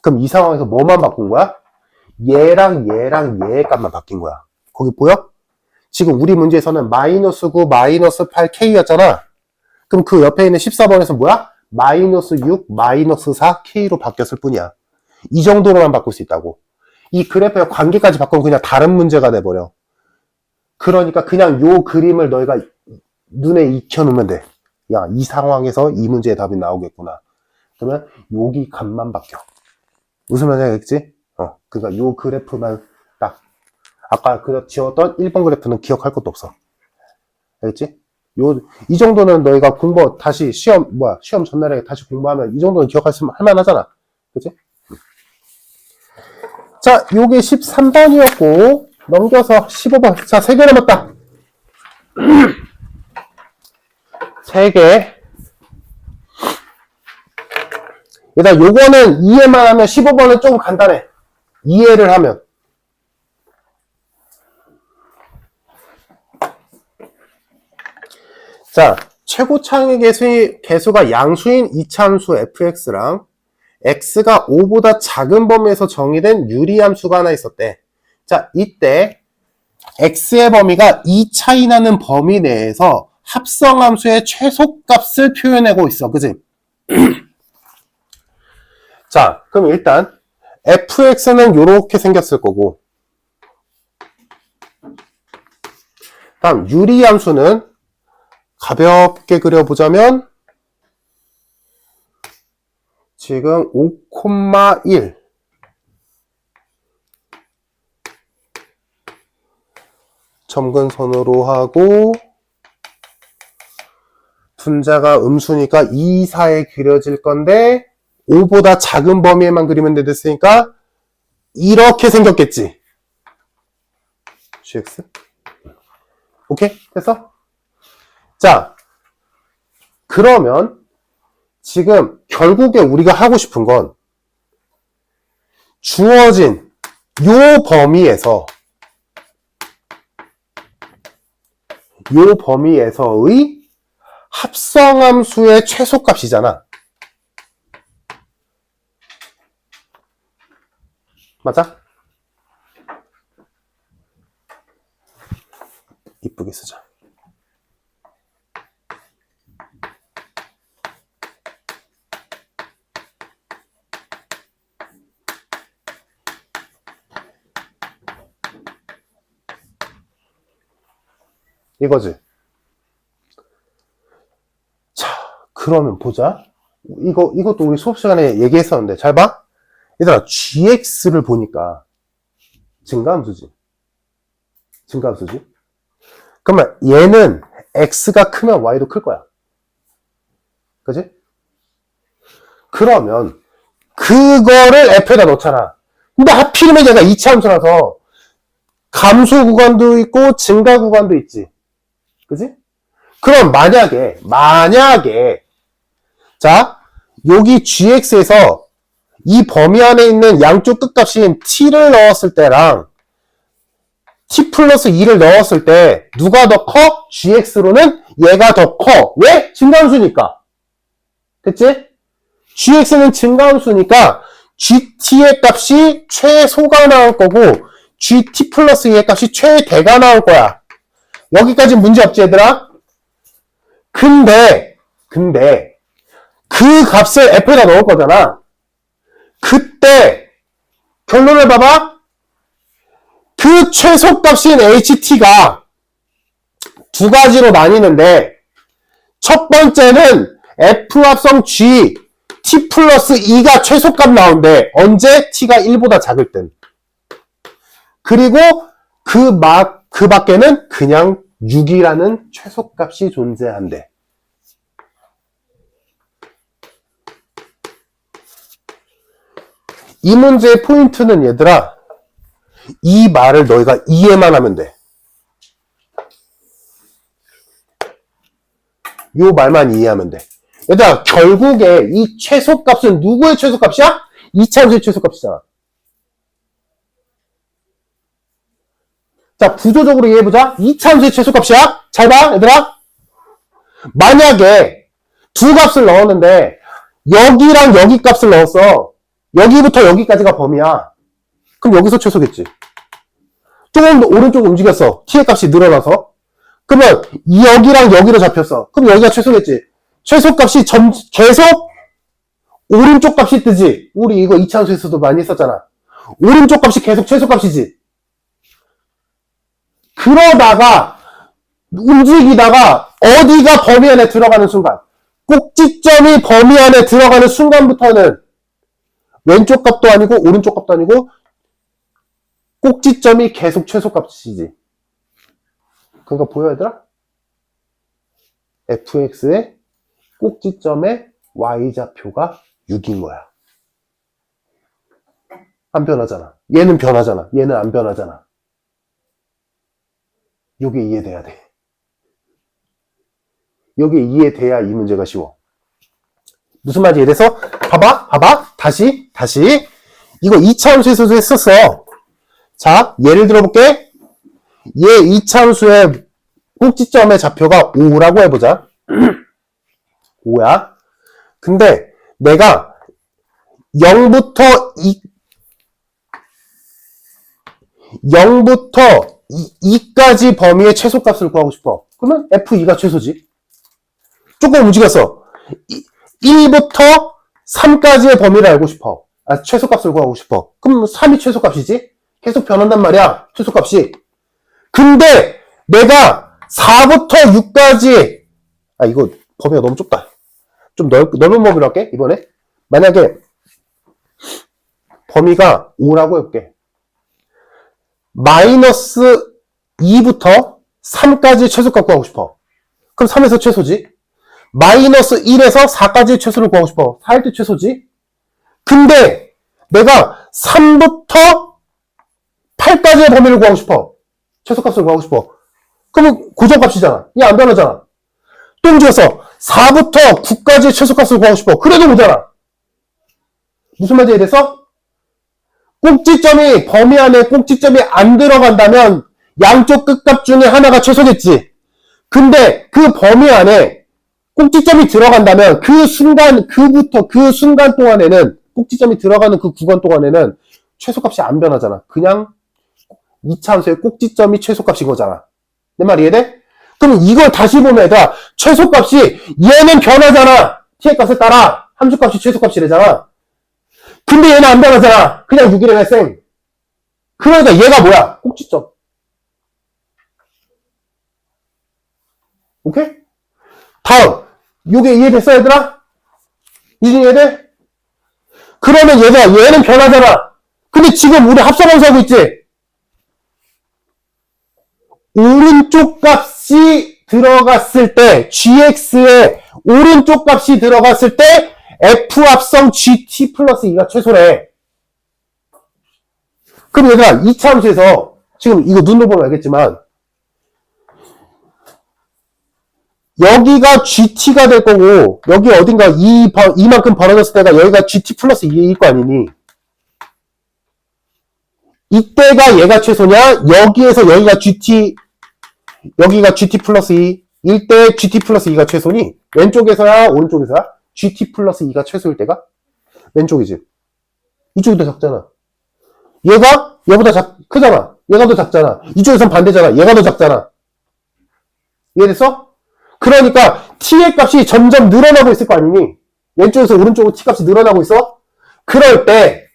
그럼 이 상황에서 뭐만 바꾼 거야? 얘랑 얘의 값만 바뀐 거야. 거기 보여? 지금 우리 문제에서는 마이너스 9, 마이너스 8, K였잖아. 그럼 그 옆에 있는 14번에서 뭐야? 마이너스 6, 마이너스 4, K로 바뀌었을 뿐이야. 이 정도로만 바꿀 수 있다고. 이 그래프의 관계까지 바꾸면 그냥 다른 문제가 돼버려. 그러니까 그냥 요 그림을 너희가 눈에 익혀놓으면 돼. 야, 이 상황에서 이 문제의 답이 나오겠구나. 그러면 여기 값만 바뀌어. 무슨 말인지 알겠지? 그러니까 요 그래프만 딱 아까 지웠던 1번 그래프는 기억할 것도 없어. 알겠지? 이 정도는 너희가 다시 시험 전날에 다시 공부하면 이 정도는 할 만하잖아. 그치? 자, 요게 13번이었고, 넘겨서 15번. 자, 3개 남았다. 3개. 일단 요거는 이해만 하면 15번은 좀 간단해. 이해를 하면. 자, 최고차항의 개수가 양수인 이차함수 fx랑 x가 5보다 작은 범위에서 정의된 유리함수가 하나 있었대. 자, 이때 x의 범위가 2 차이 나는 범위 내에서 합성함수의 최소값을 표현하고 있어. 그지? 자, 그럼 일단 fx는 이렇게 생겼을 거고, 다음 유리함수는 가볍게 그려보자면 지금 5,1 점근선으로 하고 분자가 음수니까 2, 4에 그려질 건데 5보다 작은 범위에만 그리면 됐으니까 이렇게 생겼겠지. gx 오케이? 됐어? 자, 그러면 지금 결국에 우리가 하고 싶은 건 주어진 요 범위에서의 합성함수의 최소값이잖아. 맞아? 이쁘게 쓰자. 이거지. 자, 그러면 보자. 이것도 우리 수업 시간에 얘기했었는데, 잘 봐. 얘들아, gx를 보니까 증가함수지. 그러면 얘는 x가 크면 y도 클 거야. 그지? 그러면 그거를 f에다 넣잖아. 근데 하필이면 얘가 2차 함수라서 감소 구간도 있고 증가 구간도 있지. 그지? 그럼 만약에 자, 여기 gx에서 이 범위 안에 있는 양쪽 끝값인 t를 넣었을 때랑 t 플러스 2를 넣었을 때 누가 더 커? gx로는 얘가 더 커. 왜? 증가함수니까. 됐지? gx는 증가함수니까 gt의 값이 최소가 나올 거고 gt 플러스 2의 값이 최대가 나올 거야. 여기까지 문제 없지 얘들아? 근데 그 값을 f에다 넣을 거잖아. 그때 결론을 봐봐. 그 최소값인 ht가 두 가지로 나뉘는데 첫 번째는 f 합성 g t 플러스 2가 최소값 나온대. 언제? t가 1보다 작을 땐. 그리고 그 밖에는 그냥 6이라는 최소값이 존재한대. 이 문제의 포인트는 얘들아, 이 말을 너희가 이해만 하면 돼. 요 말만 이해하면 돼. 얘들아, 결국에 이 최소값은 누구의 최소값이야? 2차 함수의 최소값이잖아. 자, 구조적으로 이해해보자. 2차 함수의 최소값이야. 잘 봐, 얘들아. 만약에 두 값을 넣었는데 여기랑 여기 값을 넣었어. 여기부터 여기까지가 범위야. 그럼 여기서 최소겠지. 조금 더 오른쪽 움직였어. t의 값이 늘어나서. 그러면 여기랑 여기로 잡혔어. 그럼 여기가 최소겠지. 최소값이 계속 오른쪽 값이 뜨지. 우리 이거 2차 함수에서도 많이 했었잖아. 오른쪽 값이 계속 최소값이지. 그러다가 움직이다가 어디가 범위 안에 들어가는 순간, 꼭지점이 범위 안에 들어가는 순간부터는 왼쪽 값도 아니고 오른쪽 값도 아니고 꼭지점이 계속 최소값이지. 그러니까 보여 얘들아? fx의 꼭지점의 y좌표가 6인 거야. 안 변하잖아. 얘는 변하잖아. 얘는 안 변하잖아. 요게 이해돼야 돼. 요게 이해돼야 이 문제가 쉬워. 무슨 말인지 이해돼서? 봐봐. 다시. 이거 2차 함수에서도 했었어. 자, 예를 들어볼게. 얘 2차 함수의 꼭지점의 좌표가 5라고 해보자. 5야. 근데 내가 0부터 2까지 범위의 최소값을 구하고 싶어. 그러면 F2가 최소지. 조금 움직였어. 1부터 3까지의 범위를 알고 싶어. 최소값을 구하고 싶어. 그럼 3이 최소값이지? 계속 변한단 말이야, 최소값이. 근데 내가 4부터 6까지, 이거 범위가 너무 좁다. 좀 넓은 범위로 할게, 이번에. 만약에 범위가 5라고 해볼게. 마이너스 2부터 3까지 최소값 구하고 싶어. 그럼 3에서 최소지. 마이너스 1에서 4까지 최소를 구하고 싶어. 4일 때 최소지. 근데 내가 3부터 8까지의 범위를 구하고 싶어. 최소값을 구하고 싶어. 그러면 고정값이잖아. 이게 안 변하잖아. 또 움직여서 4부터 9까지의 최소값을 구하고 싶어. 그래도 오잖아. 무슨 말인지 이해됐어? 꼭지점이 범위 안에 꼭지점이 안 들어간다면 양쪽 끝값 중에 하나가 최소겠지. 근데 그 범위 안에 꼭지점이 들어간다면 그 순간 동안에는 꼭지점이 들어가는 그 구간 동안에는 최소값이 안 변하잖아. 그냥 2차 함수의 꼭지점이 최소값인 거잖아. 내 말 이해돼? 그럼 이걸 다시 보면 얘들아, 최소값이 얘는 변하잖아. t의 값에 따라 함수값이 최소값이래잖아. 근데 얘는 안 변하잖아. 그냥 6이래 쌩. 그러니까 얘가 뭐야? 꼭지점. 오케이? 다음. 요게 이해됐어 얘들아? 이제 이해돼? 그러면 얘는 변하잖아. 근데 지금 우리 합성함수하고 있지? 오른쪽 값이 들어갔을 때, gx의 오른쪽 값이 들어갔을 때 f 합성 gt 플러스 2가 최소래. 그럼 얘들아, 2차 함수에서 지금 이거 눈으로 보면 알겠지만 여기가 gt가 될 거고 여기 어딘가 이만큼 벌어졌을 때가 여기가 gt 플러스 2일 거 아니니? 이때가 얘가 최소냐? 여기에서 여기가 gt 플러스 2일 때 gt 플러스 2가 최소니? 왼쪽에서야 오른쪽에서야? gt 플러스 2가 최소일 때가? 왼쪽이지. 이쪽이 더 작잖아. 얘보다 크잖아. 얘가 더 작잖아. 이쪽에선 반대잖아. 얘가 더 작잖아. 이해됐어? 그러니까 t의 값이 점점 늘어나고 있을 거 아니니? 왼쪽에서 오른쪽으로 t 값이 늘어나고 있어? 그럴 때,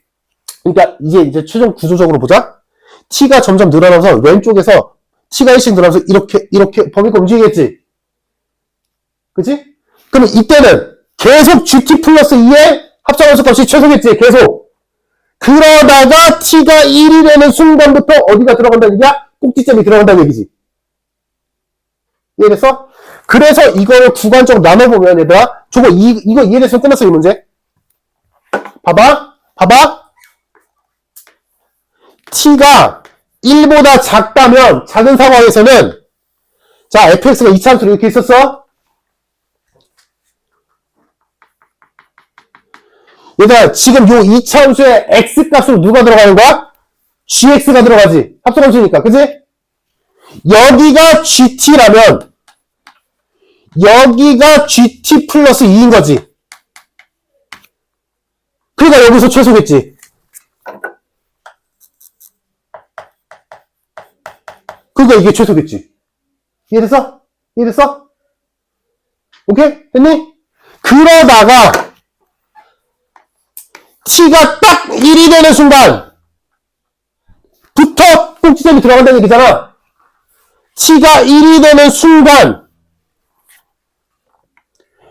그러니까 이제 최종 구조적으로 보자. t가 점점 늘어나서 왼쪽에서 t가 1씩 늘어나서 이렇게 범위가 움직이겠지? 그치? 그럼 이때는 계속 gt 플러스 2의 합성함수 값이 최소겠지? 계속. 그러다가 t가 1이 되는 순간부터 어디가 들어간다는 얘기야? 꼭지점이 들어간다는 얘기지. 이해됐어? 그래서 이거를 구간적으로 나눠보면 얘들아, 이거 이해됐으면 끝났어, 이 문제. 봐봐. t가 1보다 작다면, 작은 상황에서는, 자, fx가 2차 함수로 이렇게 있었어? 얘들아, 지금 요 2차 함수의 x값으로 누가 들어가는 거야? gx가 들어가지. 합성함수니까, 그치? 여기가 gt라면, 여기가 gt 플러스 2인 거지. 그러니까 여기서 최소겠지. 그러니까 이게 최소겠지. 이해됐어? 오케이? 됐니? 그러다가 t가 딱 1이 되는 순간 부터 꼭지점이 들어간다는 얘기잖아. t가 1이 되는 순간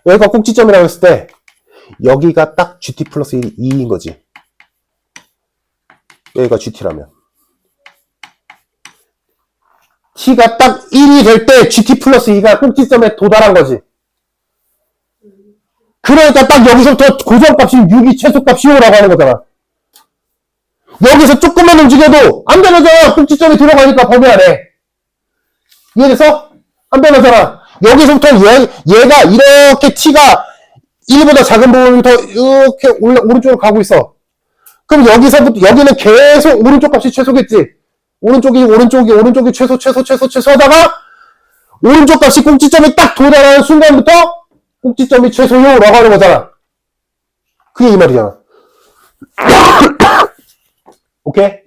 여기가 꼭지점이라고 했을 때 여기가 딱 gt 플러스 2인 거지. 여기가 gt라면 t가 딱 1이 될 때 gt 플러스 2가 꼭지점에 도달한 거지. 그러니까 딱 여기서부터 고정값이 6이 최소값이오라고 하는 거잖아. 여기서 조금만 움직여도 안 변하잖아. 꼭지점에 들어가니까 범위 안에. 이해됐어? 안 변하잖아. 여기서부터 얘가 이렇게 t가 1보다 작은 부분부터 이렇게 오른쪽으로 가고 있어. 그럼 여기는 계속 오른쪽 값이 최소겠지. 오른쪽이 최소 하다가 오른쪽 값이 꼭지점에 딱 도달하는 순간부터 꼭지점이 최소요라고 하는 거잖아. 그게 이 말이잖아. 오케이?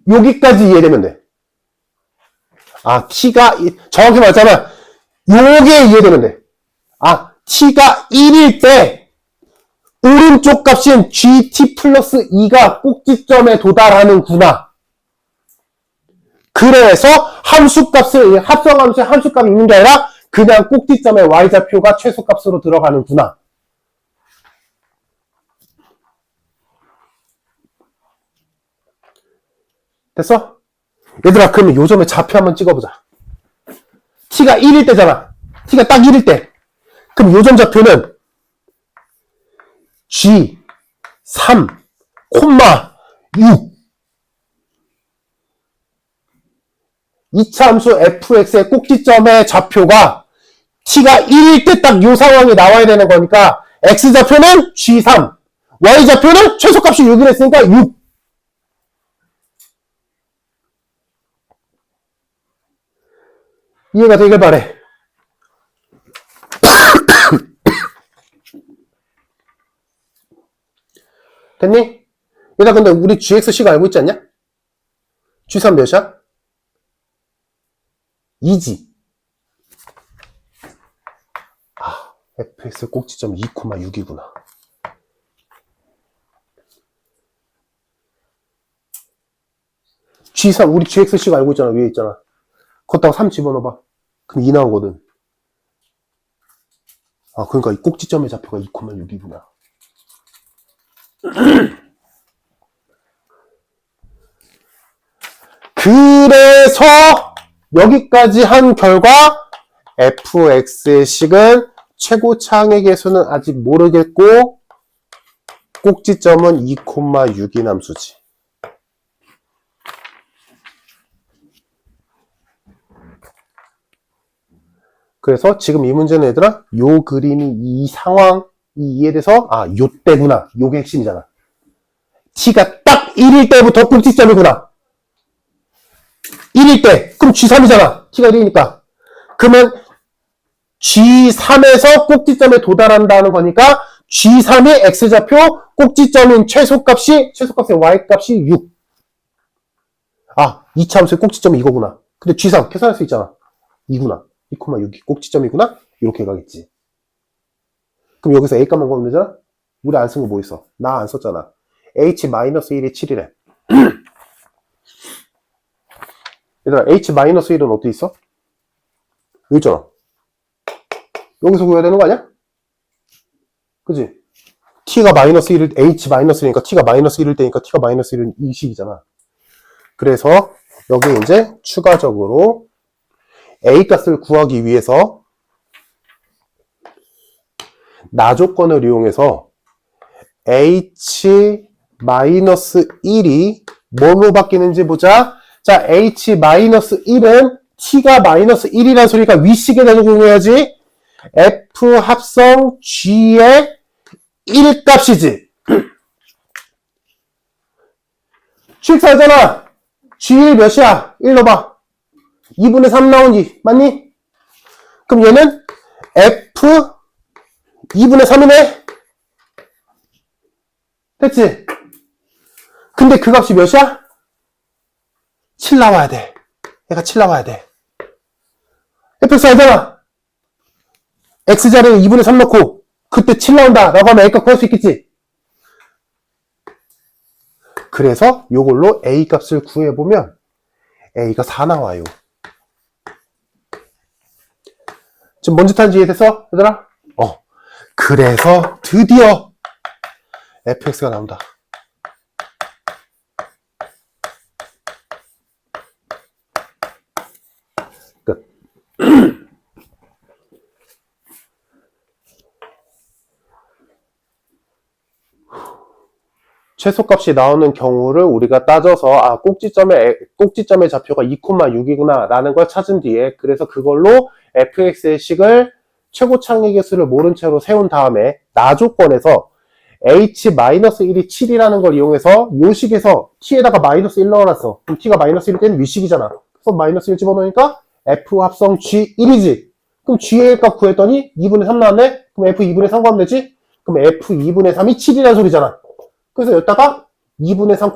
여기까지 이해되면 돼. 아, t가, 정확히 말하자면, 요게 이해되면 돼. 아, t가 1일 때, 오른쪽 값인 gt 플러스 2가 꼭지점에 도달하는구나. 그래서 함수값을, 합성함수의 함수값이 있는 게 아니라, 그냥 꼭지점에 y좌표가 최소값으로 들어가는구나. 됐어? 얘들아, 그러면 요 점에 좌표 한번 찍어보자. t가 1일 때잖아. t가 딱 1일 때. 그럼 요 점 좌표는 g 3, 6. 2차 함수 fx의 꼭지점의 좌표가 t가 1일 때 딱 요 상황이 나와야 되는 거니까 x좌표는 g3, y좌표는 최소값이 6을 했으니까 6. 이해가 되길 바래. 됐니? 얘들아, 근데 우리 gxc가 알고 있지 않냐? g3 몇이야? 2지. 아, fx 꼭지점 2,6이구나. g3, 우리 gxc가 알고 있잖아. 위에 있잖아. 거기다가 3 집어넣어봐. 그럼 2 나오거든. 아, 그러니까 이 꼭지점의 좌표가 2,6이구나. 그래서 여기까지 한 결과 fx의 식은 최고 창의 개수는 아직 모르겠고 꼭지점은 2,6인 함수지. 그래서 지금 이 문제는 얘들아, 요 그림이 이 상황이 이해돼서, 아, 요 때구나. 요게 핵심이잖아. t가 딱 1일 때부터 꼭지점이구나. 1일 때. 그럼 G3이잖아. t가 1이니까. 그러면 G3에서 꼭지점에 도달한다는 거니까 G3의 x좌표 꼭지점인 최소값의 y값이 6. 아, 2차 함수의 꼭지점이 이거구나. 근데 G3 계산할 수 있잖아. 2구나. 2,6이 꼭지점이구나? 이렇게 가겠지. 그럼 여기서 A값만 구하면 되잖아? 우리 안 쓴 거 뭐 있어? 나 안 썼잖아. H-1이 7이래. 얘들아, H-1은 어디 있어? 여기 있잖아. 여기서 구해야 되는 거 아니야? 그지? T가 -1일, H-1이니까 T가 -1일 때니까 T가 -1은 이 식이잖아. 그래서 여기 이제 추가적으로 A 값을 구하기 위해서 나 조건을 이용해서 H-1이 뭘로 바뀌는지 보자. 자, H-1은 T가 -1이라는 소리가 위식에다 적용해야지. F 합성 G의 1값이지. 취획사잖아. G1 몇이야? 1 넣어봐. 2분의 3 나오니 맞니? 그럼 얘는 F 2분의 3이네? 됐지? 근데 그 값이 몇이야? 7 나와야 돼. 얘가 7 나와야 돼. fx 알잖아. x자리에 2분의 3 넣고 그때 7 나온다 라고 하면 a값 구할 수 있겠지? 그래서 이걸로 a 값을 구해보면 a가 4 나와요. 지금 뭔 짓 하는지 이해됐어? 얘들아? 그래서 드디어 fx가 나온다. 끝. 최소값이 나오는 경우를 우리가 따져서 아, 꼭지점의 좌표가 2,6이구나 라는 걸 찾은 뒤에 그래서 그걸로 fx의 식을 최고 창의 개수를 모른 채로 세운 다음에 나 조건에서 h-1이 7이라는 걸 이용해서 요 식에서 t에다가 마이너스 1 넣어놨어. 그럼 t가 마이너스 1일 때는 위식이잖아. 그래서 마이너스 1 집어넣으니까 f 합성 g1이지. 그럼 g의 값 구했더니 2분의 3 나왔네? 그럼 f 2분의 3 구하면 되지? 그럼 f 2분의 3이 7이라는 소리잖아. 그래서 여기다가 2분의 3,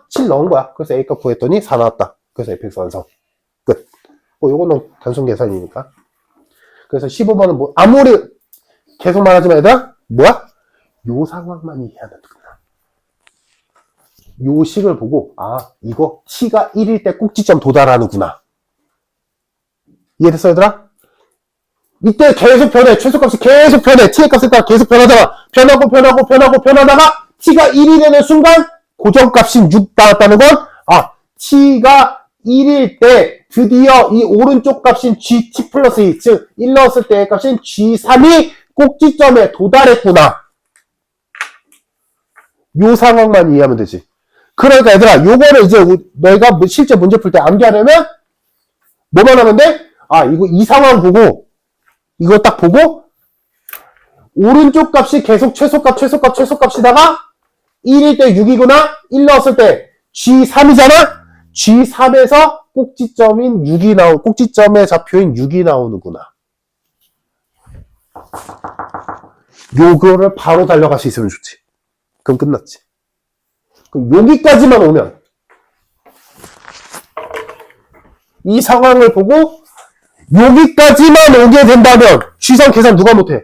7 넣은 거야. 그래서 a 값 구했더니 4 나왔다. 그래서 fx 완성. 끝. 요거는 단순 계산이니까. 그래서 15번은 뭐, 아무리 계속 말하지만 얘들아, 뭐야? 요 상황만 이해하면 된다. 요 식을 보고, 이거 t가 1일 때 꼭지점 도달하는구나. 이해됐어, 얘들아? 이때 계속 변해. 최소값이 계속 변해. t의 값에 따라 계속 변하다가, 변하다가, t가 1이 되는 순간, 고정값이 6 나왔다는 건, t가 1일 때, 드디어 이 오른쪽 값인 gt 플러스 2, 즉, 1 넣었을 때의 값인 g3이 꼭지점에 도달했구나. 요 상황만 이해하면 되지. 그러니까 얘들아, 요거를 이제 너희가 실제 문제 풀 때 암기하려면, 뭐만 하면 돼? 이거 이 상황 보고, 이거 딱 보고 오른쪽 값이 계속 최소값이다가 1일 때 6이구나 1 넣었을 때 G3이잖아. G3에서 꼭지점인 6이 꼭지점의 좌표인 6이 나오는구나. 요거를 바로 달려갈 수 있으면 좋지. 그럼 끝났지. 그럼 여기까지만 오면 이 상황을 보고 여기까지만 오게 된다면 G3 계산 누가 못해?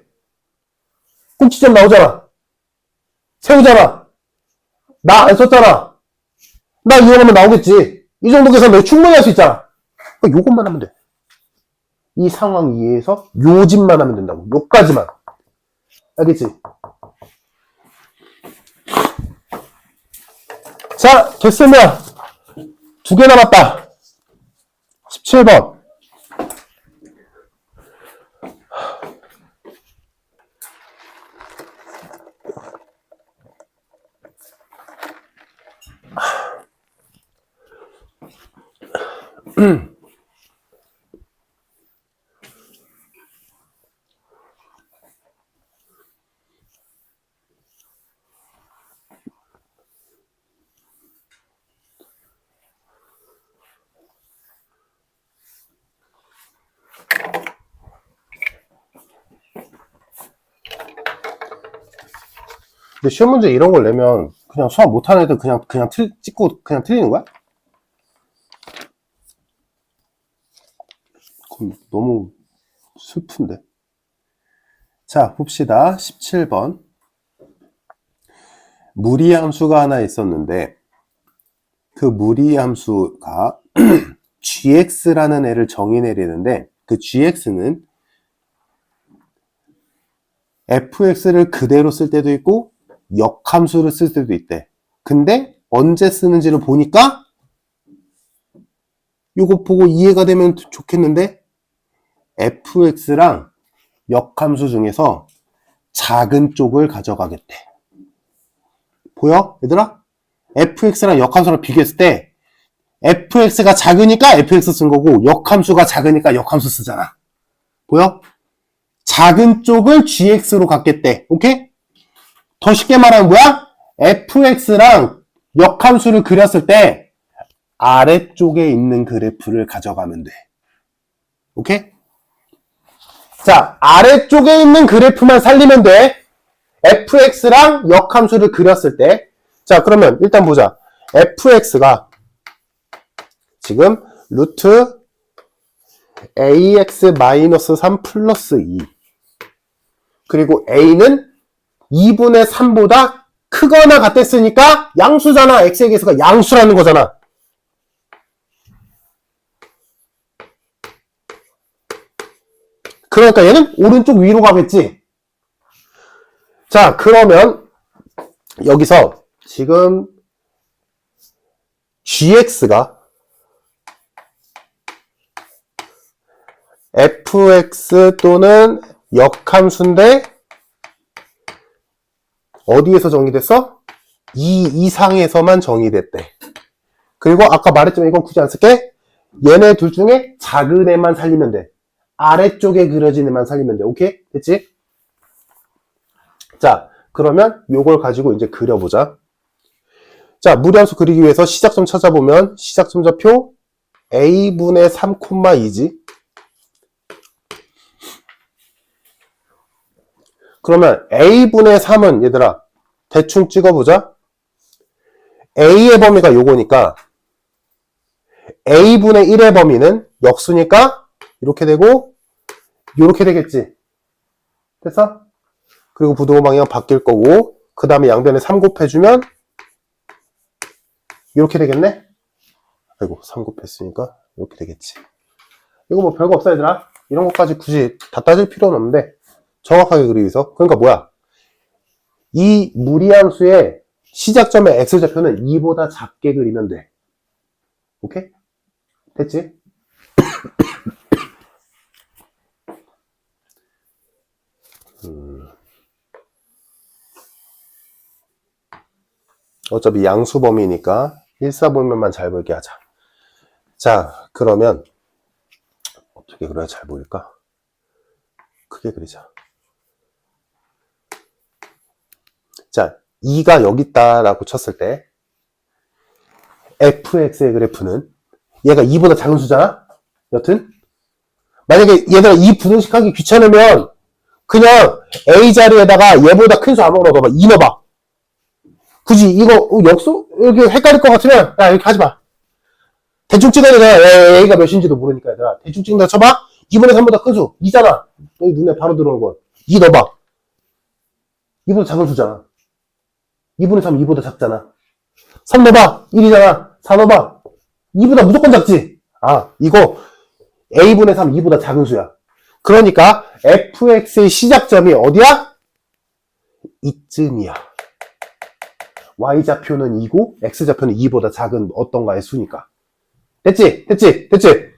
꼭지점 나오잖아. 세우잖아. 나 안 썼잖아. 나 이용하면 나오겠지. 이 정도 계산 너 충분히 할 수 있잖아. 그러니까 요것만 하면 돼. 이 상황 이해해서 요 집만 하면 된다고. 요까지만. 알겠지? 자, 됐으면 2개 남았다. 17번. 근데 시험 문제 이런 걸 내면 그냥 수학 못하는 애들 그냥 찍고 그냥 틀리는 거야? 그럼 너무 슬픈데. 자, 봅시다. 17번. 무리함수가 하나 있었는데 그 무리함수가 gx라는 애를 정의 내리는데 그 gx는 fx를 그대로 쓸 때도 있고 역함수를 쓸 때도 있대. 근데 언제 쓰는지를 보니까 이거 보고 이해가 되면 좋겠는데 fx랑 역함수 중에서 작은 쪽을 가져가겠대. 보여? 얘들아? fx랑 역함수랑 비교했을 때 fx가 작으니까 fx 쓴 거고 역함수가 작으니까 역함수 쓰잖아. 보여? 작은 쪽을 gx로 갖겠대. 오케이? 더 쉽게 말하면 뭐야? fx랑 역함수를 그렸을 때 아래쪽에 있는 그래프를 가져가면 돼. 오케이? 자, 아래쪽에 있는 그래프만 살리면 돼. fx랑 역함수를 그렸을 때. 자, 그러면 일단 보자. fx가 지금 루트 ax-3 플러스 2 그리고 a는 2분의 3보다 크거나 같았으니까 양수잖아. x의 개수가 양수라는 거잖아. 그러니까 얘는 오른쪽 위로 가겠지. 자, 그러면 여기서 지금 gx가 fx 또는 역함수인데 어디에서 정의됐어? 이 이상에서만 정의됐대. 그리고 아까 말했지만 이건 굳이 안 쓸게. 얘네 둘 중에 작은 애만 살리면 돼. 아래쪽에 그려진 애만 살리면 돼. 오케이? 됐지? 자, 그러면 요걸 가지고 이제 그려보자. 자, 무리함수 그리기 위해서 시작점 찾아보면 시작점 좌표 a분의 3,2지. 그러면 a분의 3은 얘들아 대충 찍어보자. a의 범위가 요거니까 a분의 1의 범위는 역수니까 이렇게 되고 요렇게 되겠지. 됐어? 그리고 부등호 방향 바뀔 거고 그 다음에 양변에 3 곱해주면 이렇게 되겠네? 아이고 3 곱했으니까 이렇게 되겠지. 이거 뭐 별거 없어 얘들아. 이런 것까지 굳이 다 따질 필요는 없는데 정확하게 그리기 위해서. 그러니까 뭐야? 이 무리함수의 시작점의 x좌표는 2보다 작게 그리면 돼. 오케이? 됐지? 어차피 양수범위니까 일사분면만 잘 보이게 하자. 자, 그러면 어떻게 그려야 잘 보일까? 크게 그리자. 자, 2가 여기 있다라고 쳤을 때 fx의 그래프는 얘가 2보다 작은 수잖아? 여튼 만약에 얘들아 2 분식하기 귀찮으면 그냥 a 자리에다가 얘보다 큰 수 아무거나 넣어봐. 2 넣어봐. 굳이 이거 역수? 여기 헷갈릴 것 같으면 야 이렇게 하지마. 대충 찍어야 되잖아. a가 몇인지도 모르니까 얘들아. 대충 찍는다 쳐봐. 2분의 3보다 큰 수 2잖아. 너희 눈에 바로 들어오는 건 2 넣어봐. 2보다 작은 수잖아. 2분의 3 2보다 작잖아. 3 넣어봐. 1이잖아. 4 넣어봐. 2보다 무조건 작지. 아 이거 a분의 3 2보다 작은 수야. 그러니까 fx의 시작점이 어디야? 이쯤이야. y좌표는 2고 x좌표는 2보다 작은 어떤가의 수니까. 됐지? 됐지? 됐지?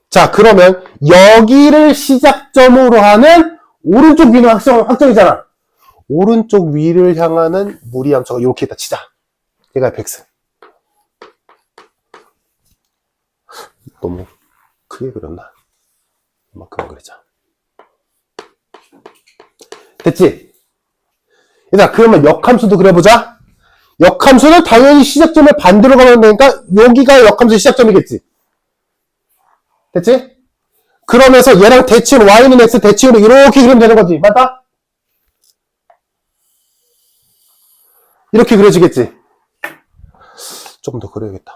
자 그러면 여기를 시작점으로 하는 오른쪽 위는 확정이잖아. 오른쪽 위를 향하는 무리함수가 이렇게 있다 치자. 얘가 fx. 너무 크게 그렸나? 이만큼 그리자. 됐지? 얘들아 그러면 역함수도 그려보자. 역함수는 당연히 시작점을 반대로 가면 되니까 여기가 역함수의 시작점이겠지. 됐지? 그러면서 얘랑 대칭 y는 x 대칭으로 이렇게 그리면 되는 거지. 맞다? 이렇게 그려지겠지. 좀 더 그려야겠다.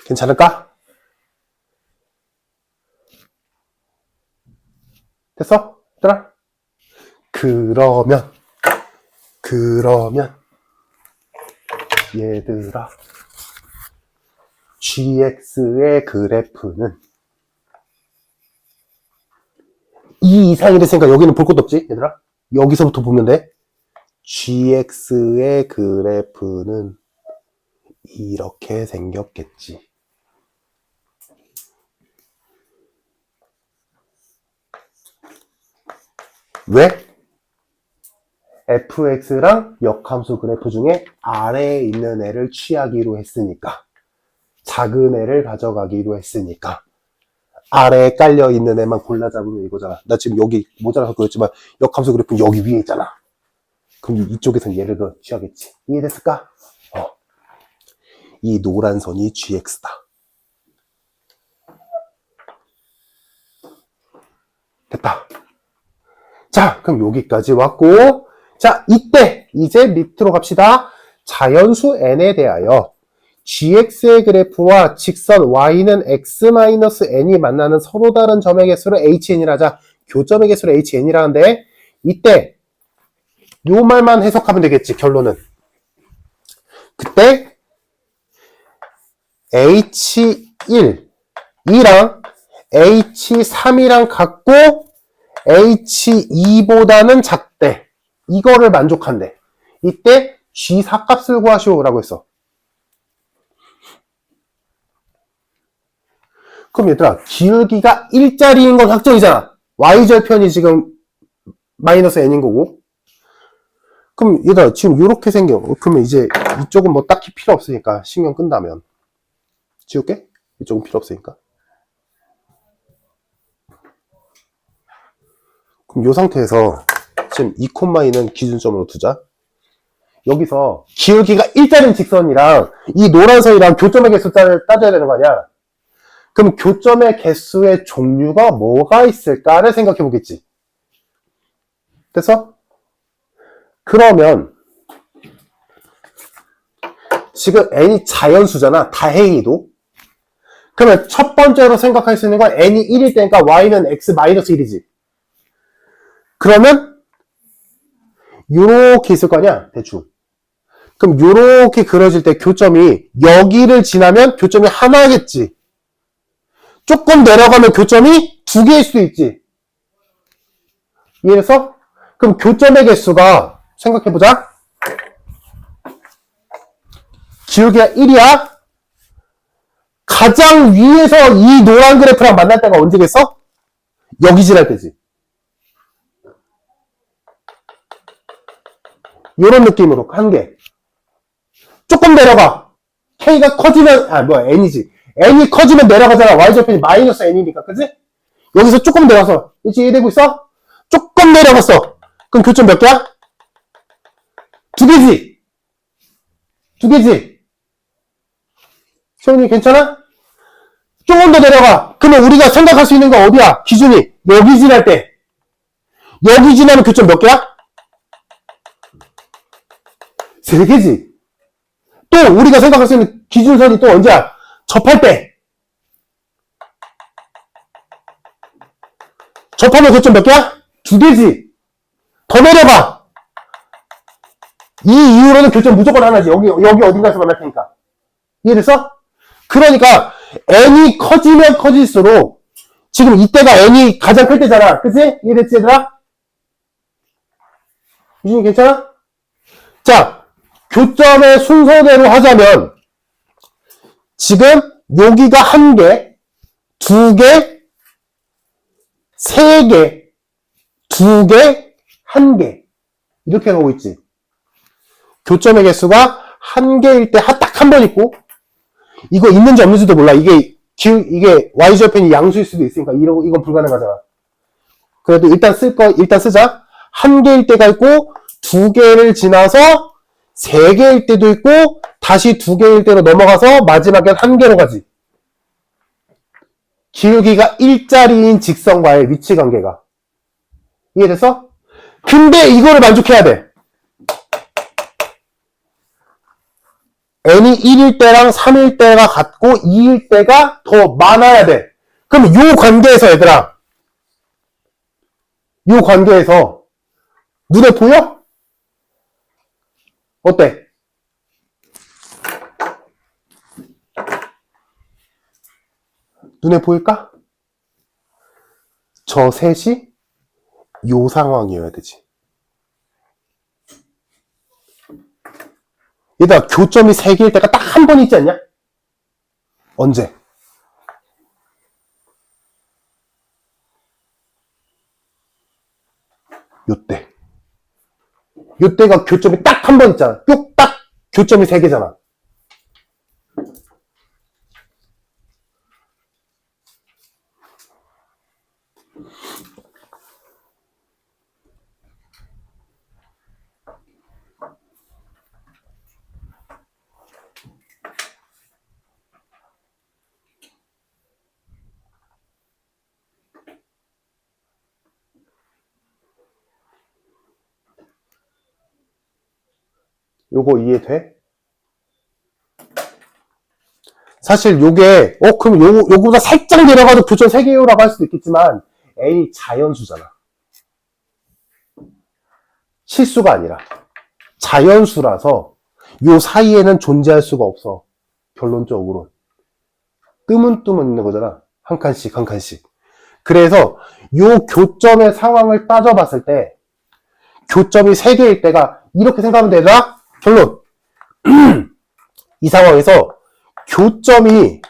괜찮을까? 됐어? 얘들아? 그러면 얘들아 gx의 그래프는 이 이상이 됐으니까 여기는 볼 것도 없지 얘들아. 여기서부터 보면 돼. gx의 그래프는 이렇게 생겼겠지. 왜? fx랑 역함수 그래프 중에 아래에 있는 애를 취하기로 했으니까. 작은 애를 가져가기로 했으니까. 아래에 깔려있는 애만 골라 잡으면 이거잖아. 나 지금 여기 모자라서 그랬지만 역함수 그래프는 여기 위에 있잖아. 그럼 이쪽에서는 얘를 더 취하겠지. 이해됐을까? 이 노란 선이 gx다. 됐다. 자, 그럼 여기까지 왔고, 자, 이때 이제 밑으로 갑시다. 자연수 n에 대하여 gx의 그래프와 직선 y는 x-n이 만나는 서로 다른 점의 개수를 hn이라 하자. 교점의 개수를 hn이라 하는데 이때 요 말만 해석하면 되겠지. 결론은 그때 h1이랑 h3이랑 같고 h2보다는 작대. 이거를 만족한대. 이때 g4 값을 구하시오라고 했어. 그럼 얘들아 기울기가 1짜리인 건 확정이잖아. y절편이 지금 마이너스 n인 거고. 그럼 얘들아 지금 이렇게 생겨. 그러면 이제 이쪽은 뭐 딱히 필요 없으니까 신경 끈다면 지울게. 이쪽은 필요 없으니까. 그럼 이 상태에서 지금 2,2는 기준점으로 두자. 여기서 기울기가 일자리인 직선이랑 이 노란 선이랑 교점의 개수를 따져야 되는 거 아니야. 그럼 교점의 개수의 종류가 뭐가 있을까를 생각해 보겠지. 됐어? 그러면 지금 n이 자연수잖아. 다행히도. 그러면 첫 번째로 생각할 수 있는 건 n이 1일 때니까 y는 x-1이지. 그러면 요렇게 있을 거 아니야. 대충. 그럼 요렇게 그려질 때 교점이 여기를 지나면 교점이 하나겠지. 조금 내려가면 교점이 두 개일 수도 있지. 이해해서? 그럼 교점의 개수가 생각해보자. 기울기가 1이야. 가장 위에서 이 노란 그래프랑 만날 때가 언제겠어? 여기 지날 때지. 요런 느낌으로 한 개. 조금 내려가. K가 커지면, N이지. N이 커지면 내려가잖아. Y절편이 마이너스 N이니까, 그지? 여기서 조금 내려가서, 이해되고 있어? 조금 내려갔어. 그럼 교점 몇 개야? 두 개지? 두 개지? 시원이 괜찮아? 조금 더 내려가. 그러면 우리가 생각할 수 있는 건 어디야? 기준이. 여기 지날 때. 여기 지나면 교점 몇 개야? 세 개지? 또 우리가 생각할 수 있는 기준선이 또 언제야? 접할 때. 접하면 교점 몇 개야? 두 개지? 더 내려가. 이 이후로는 교점 무조건 하나지. 여기 어딘가에서 만날 테니까. 이해됐어? 그러니까 n이 커지면 커질수록 지금 이때가 n이 가장 클 때잖아. 그치? 이해됐지 얘들아? 유진이 괜찮아? 자, 교점의 순서대로 하자면 지금 여기가 한 개, 두 개, 세 개, 두 개, 한 개 이렇게 가고 있지. 교점의 개수가 한 개일 때 딱 한 번 있고 이거 있는지 없는지도 몰라. 이게 y절편이 양수일 수도 있으니까 이건 불가능하잖아. 그래도 일단 쓰자. 한 개일 때가 있고 두 개를 지나서 세 개일 때도 있고 다시 두 개일 때로 넘어가서 마지막엔 한 개로 가지. 기울기가 일자리인 직선과의 위치 관계가. 이해됐어? 근데 이거를 만족해야 돼. n이 1일 때랑 3일 때가 같고 2일 때가 더 많아야 돼. 그럼 요 관계에서 얘들아, 요 관계에서 눈에 보여? 어때? 눈에 보일까? 저 셋이 요 상황이어야 되지. 얘들아, 교점이 3개일 때가 딱 한 번 있지 않냐? 언제? 요때. 요때가 교점이 딱 한 번 있잖아. 딱 교점이 3개잖아. 요거 이해돼? 사실 요게 그럼 요거보다 살짝 내려가도 교점 3개요라고 할 수도 있겠지만 n이 자연수잖아. 실수가 아니라 자연수라서 요 사이에는 존재할 수가 없어. 결론적으로 뜨문뜨문 있는 거잖아. 한 칸씩 한 칸씩. 그래서 요 교점의 상황을 따져봤을 때 교점이 3개일 때가 이렇게 생각하면 되나? 결론 이 상황에서 교점이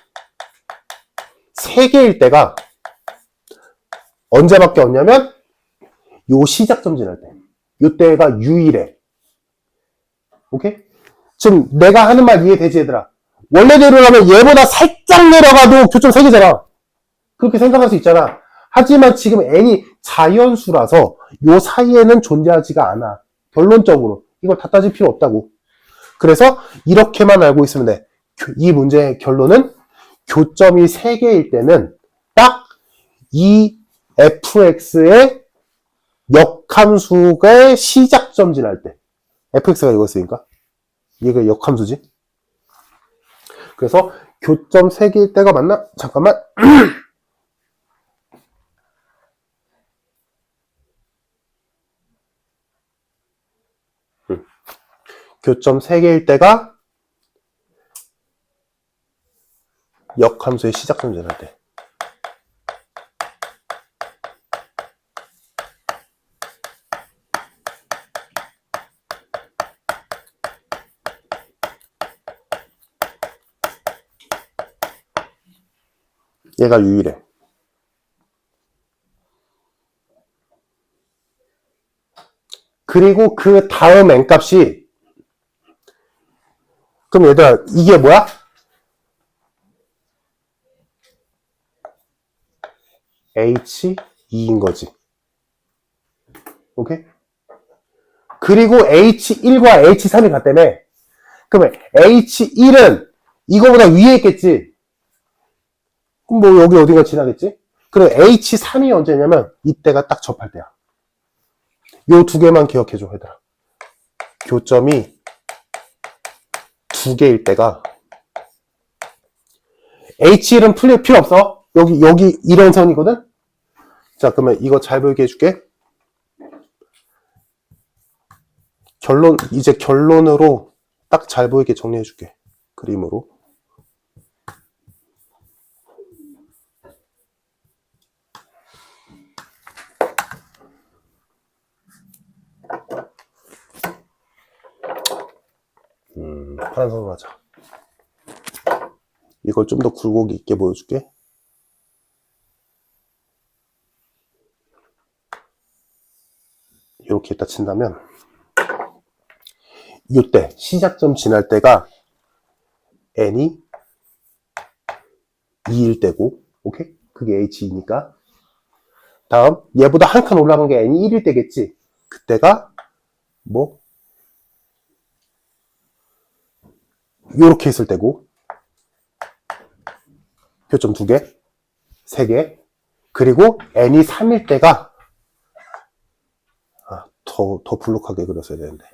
3개일 때가 언제밖에 없냐면 요 시작점 지날 때. 요 때가 유일해. 오케이? 지금 내가 하는 말 이해되지 얘들아? 원래대로라면 얘보다 살짝 내려가도 교점 3개잖아. 그렇게 생각할 수 있잖아. 하지만 지금 n이 자연수라서 요 사이에는 존재하지가 않아. 결론적으로. 이걸 다 따질 필요 없다고. 그래서 이렇게만 알고 있으면 돼. 이 문제의 결론은 교점이 3개일 때는 딱 이 fx의 역함수의 시작점 지날 때. fx가 이거였으니까. 이게 역함수지. 그래서 교점 3개일 때가 맞나? 잠깐만. 교점 3개일 때가 역함수의 시작점 지날 때. 얘가 유일해. 그리고 그 다음 n값이 그럼 얘들아 이게 뭐야? H2인 거지. 오케이? 그리고 H1과 H3이 같다며. 그러면 H1은 이거보다 위에 있겠지. 그럼 뭐 여기 어딘가 지나겠지? 그리고 H3이 언제냐면 이때가 딱 접할 때야. 요 2개만 기억해줘 얘들아. 교점이 2개일 때가 H1은 풀릴 필요 없어. 여기 이런 선이거든? 자, 그러면 이거 잘 보이게 해줄게. 이제 결론으로 딱 잘 보이게 정리해줄게. 그림으로. 파란 선으로 하자. 이걸 좀 더 굴곡 있게 보여줄게. 이렇게 딱 친다면 이때 시작점 지날 때가 n이 2일 때고, 오케이? 그게 h2니까. 다음 얘보다 한 칸 올라간 게 n이 1일 때겠지. 그때가 뭐 요렇게 있을 때고, 교점 2개, 3개, 그리고 n이 3일 때가 더 블록하게 그렸어야 되는데.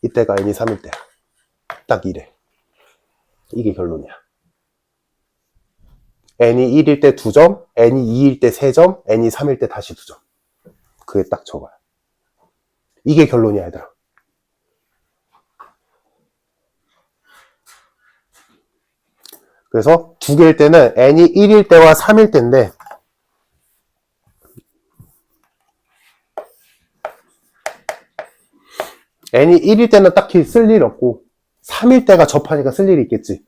이때가 n이 3일 때야. 딱 이래. 이게 결론이야. n이 1일 때 2점, n이 2일 때 3점, n이 3일 때 다시 2점. 그게 딱 저거야. 이게 결론이야, 얘들아. 그래서 2개일 때는 n이 1일 때와 3일 때인데, n이 1일 때는 딱히 쓸 일 없고 3일 때가 접하니까 쓸 일이 있겠지.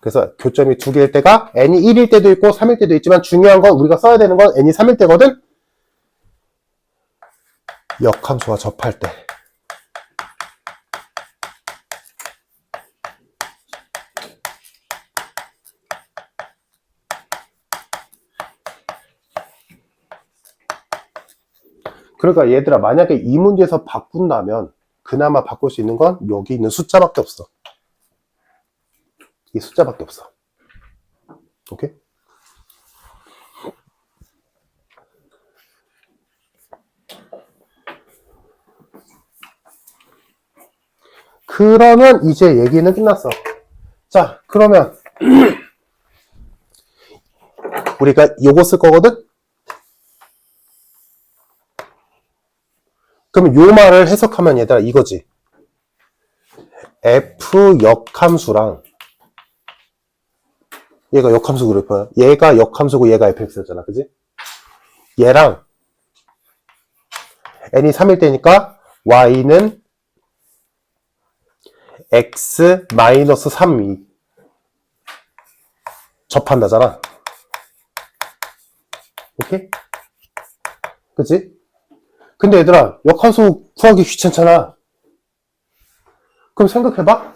그래서 교점이 2개일 때가 n이 1일 때도 있고 3일 때도 있지만 중요한 건 우리가 써야 되는 건 n이 3일 때거든. 역함수와 접할 때. 그러니까 얘들아 만약에 이 문제에서 바꾼다면 그나마 바꿀 수 있는 건 여기 있는 숫자밖에 없어. 이 숫자밖에 없어. 오케이? 그러면 이제 얘기는 끝났어. 자, 그러면 우리가 요거 쓸 거거든? 그러면 요 말을 해석하면 얘들아 이거지. F 역함수랑 얘가 역함수 그래프야. 얘가 역함수고 얘가 fx였잖아. 그지? 얘랑 n이 3일 때니까 y는 x 마이너스 3이 접한다잖아. 오케이? 그치? 근데 얘들아, 역함수 구하기 귀찮잖아. 그럼 생각해봐.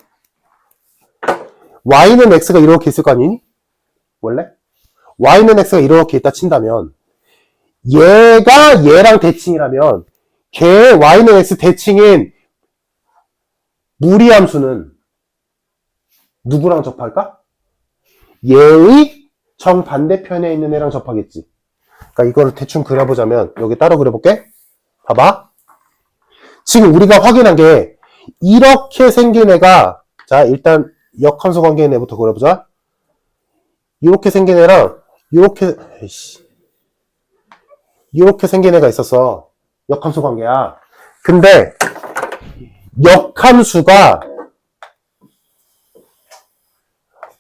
y는 x가 이렇게 있을 거 아니니? 원래? y는 x가 이렇게 있다 친다면 얘가 얘랑 대칭이라면 걔 y는 x 대칭인 무리함수는 누구랑 접할까? 얘의 정반대편에 있는 애랑 접하겠지. 그러니까 이걸 대충 그려보자면 여기 따로 그려볼게. 봐봐. 지금 우리가 확인한 게 이렇게 생긴 애가, 자 일단 역함수 관계인 애부터 그려보자. 이렇게 생긴 애랑 이렇게 생긴 애가 있었어. 역함수 관계야. 근데 역함수가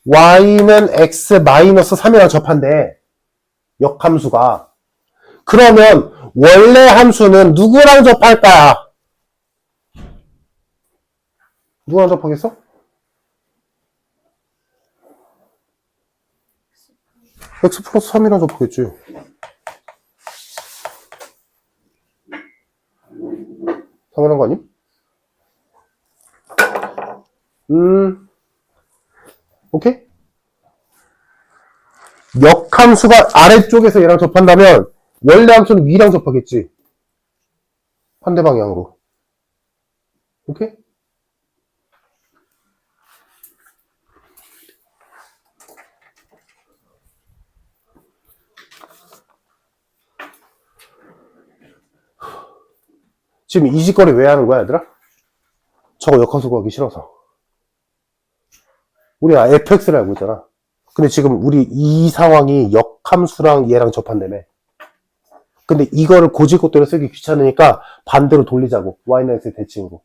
y는 x-3이랑 접한대. 역함수가. 그러면 원래 함수는 누구랑 접할까? 누구랑 접하겠어? x 플러스 3이랑 접하겠지. 당연한 거 아니? 오케이? 역함수가 아래쪽에서 얘랑 접한다면 원래 함수는 위랑 접하겠지. 반대 방향으로. 오케이? 지금 이 짓거리 왜 하는 거야, 얘들아? 저거 역함수 구하기 싫어서. 우리가 fx를 알고 있잖아. 근데 지금 우리 이 상황이 역함수랑 얘랑 접한다며. 근데 이거를 고지고대로 쓰기 귀찮으니까 반대로 돌리자고. y는 x의 대칭으로.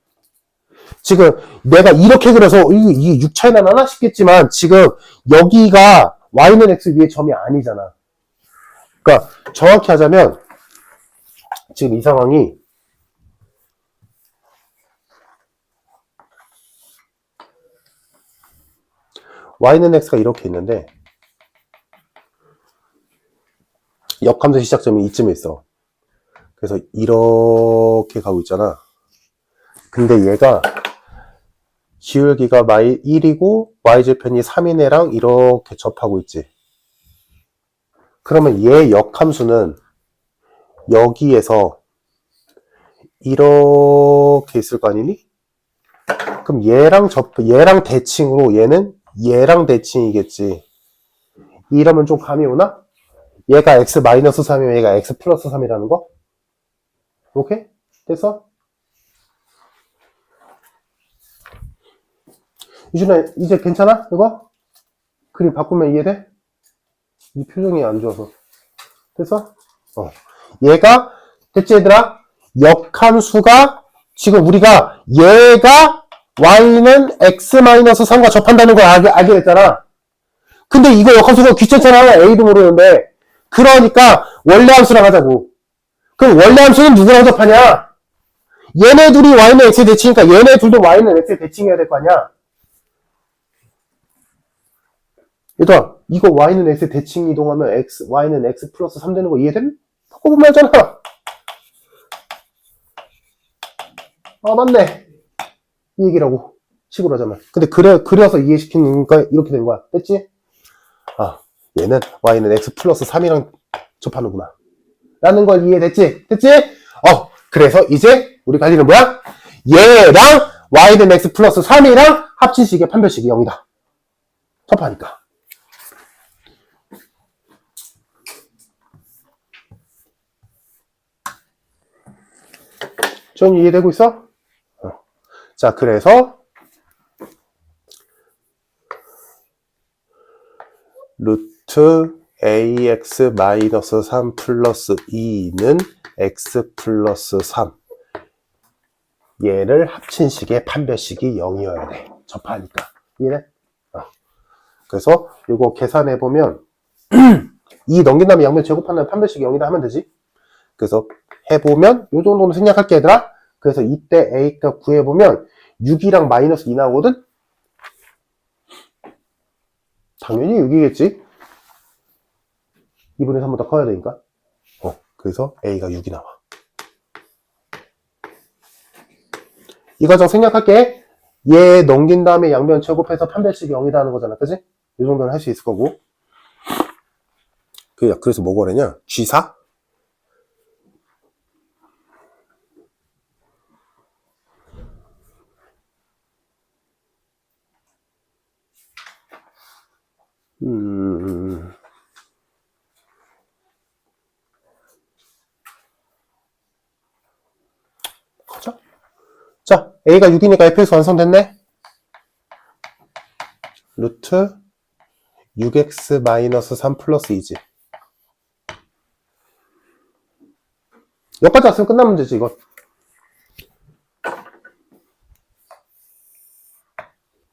지금 내가 이렇게 그려서 이게 6 차이나 나나 싶겠지만 지금 여기가 y는 x 위에 점이 아니잖아. 그러니까 정확히 하자면 지금 이 상황이 y는 x가 이렇게 있는데 역함수 시작점이 이쯤에 있어. 그래서 이렇게 가고 있잖아. 근데 얘가 기울기가 1이고 y절편이 3인 애랑 이렇게 접하고 있지. 그러면 얘 역함수는 여기에서 이렇게 있을 거 아니니? 그럼 얘랑 대칭으로 얘랑 대칭이겠지. 이러면 좀 감이 오나? 얘가 x-3이면 얘가 x 플러스 3이라는 거? 오케이? 됐어? 유준아, 이제 괜찮아? 이거? 그림 바꾸면 이해돼? 이 표정이 안 좋아서. 됐어? 얘가, 됐지, 얘들아? 역함수가, 지금 우리가, 얘가 y는 x-3과 접한다는 걸 알게 됐잖아. 근데 이거 역함수가 귀찮잖아. a도 모르는데. 그러니까, 원래 함수랑 하자고. 그럼 원래 함수는 누구랑 접하냐? 얘네 둘이 y는 x에 대칭이니까 얘네 둘도 y는 x에 대칭해야 될 거 아니야? 얘들아, 이거 y는 x에 대칭 이동하면 y는 x 플러스 3 되는 거 이해됨? 바꿔보면 알잖아. 아, 맞네. 이 얘기라고. 식으로 하자면. 근데 그려서 이해시키니까 이렇게 된 거야. 됐지? 아, 얘는 y는 x 플러스 3이랑 접하는구나. 라는 걸 이해됐지? 됐지? 그래서 이제 우리 관리는 뭐야? 얘랑 y는 x 플러스 3이랑 합친 식의 판별식이 0이다. 접하니까. 전 이해되고 있어? 자, 그래서 루트 ax-3 플러스 2는 x 플러스 3 얘를 합친 식의 판별식이 0이어야 돼. 접하니까. 이해돼? 그래서 이거 계산해보면 2 넘긴 다음에 양면 제곱하는 판별식이 0이다 하면 되지. 그래서 해보면 이 정도는 생략할게 얘들아. 그래서 이때 a값 구해보면 6이랑 마이너스 2 나오거든? 당연히 6이겠지. 2분의 3보다 커야 되니까. 그래서 a가 6이 나와. 이 과정 생략할게. 얘 넘긴 다음에 양변 제곱해서 판별식이 0이다 하는 거잖아. 그지? 이 정도는 할 수 있을 거고. 그래서 뭐가 그랬냐? G4? 가자. 자, A가 6이니까 fx 완성됐네? 루트 6x-3 플러스 2지. 여기까지 왔으면 끝난 문제지, 이거.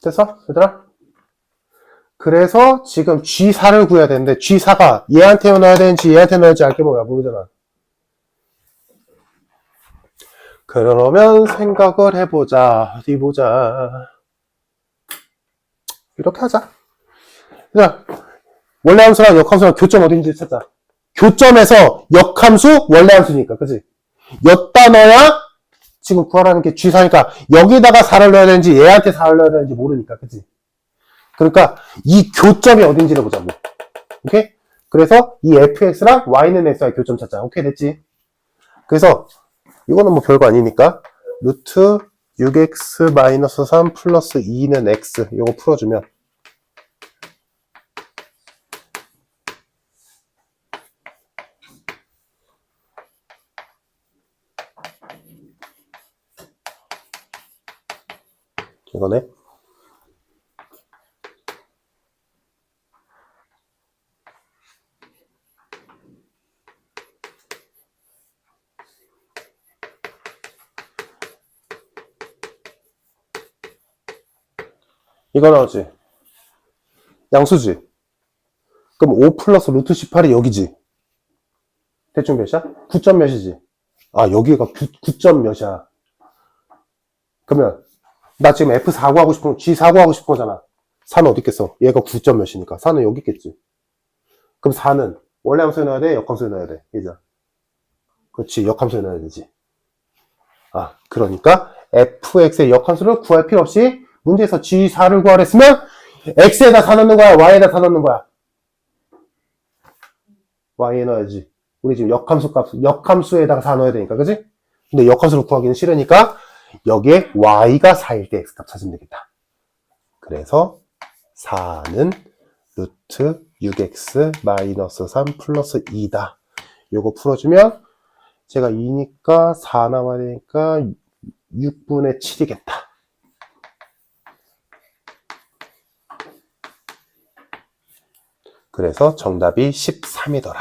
됐어? 얘들아? 그래서 지금 G4를 구해야 되는데, G4가 얘한테 넣어야 되는지 얘한테 넣어야 될지 알게 뭐야, 모르잖아. 그러면 생각을 해보자. 어디 보자. 이렇게 하자. 자, 원래 함수랑 역함수랑 교점 어딘지 찾자. 교점에서 역함수, 원래 함수니까, 그치? 였다 넣어야 지금 구하라는 게 G4니까 여기다가 4를 넣어야 되는지 얘한테 4를 넣어야 되는지 모르니까, 그치? 그러니까 이 교점이 어딘지를 보자고. 오케이? 그래서 이 fx랑 y는 x와의 교점 찾자. 오케이, 됐지? 그래서 이거는 뭐 별거 아니니까 루트 6x-3 플러스 2는 x 이거 풀어주면 이거네. 이거 나오지? 양수지? 그럼 5 플러스 루트 18이 여기지? 대충 몇이야? 9점 몇이지? 아, 여기가 9점 몇이야. 그러면 나 지금 F4 구하고 싶은 거, G4 구하고 싶은 거잖아. 4는 어디 있겠어? 얘가 9점 몇이니까. 4는 여기 있겠지. 그럼 4는 원래 함수에 넣어야 돼? 역함수에 넣어야 돼? 얘잖아. 그렇지. 역함수에 넣어야 되지. 아, 그러니까 fx의 역함수를 구할 필요 없이 문제에서 G4를 구하랬으면 x에다 4 넣는 거야? y에다 4 넣는 거야? y에 넣어야지. 우리 지금 역함수 값, 역함수에다가 4 넣어야 되니까, 그지? 근데 역함수를 구하기는 싫으니까 여기에 y가 4일 때 x값 찾으면 되겠다. 그래서 4는 루트 6x-3 플러스 2다. 요거 풀어주면 제가 2니까 4 남아야 되니까 6분의 7이겠다. 그래서 정답이 13이더라.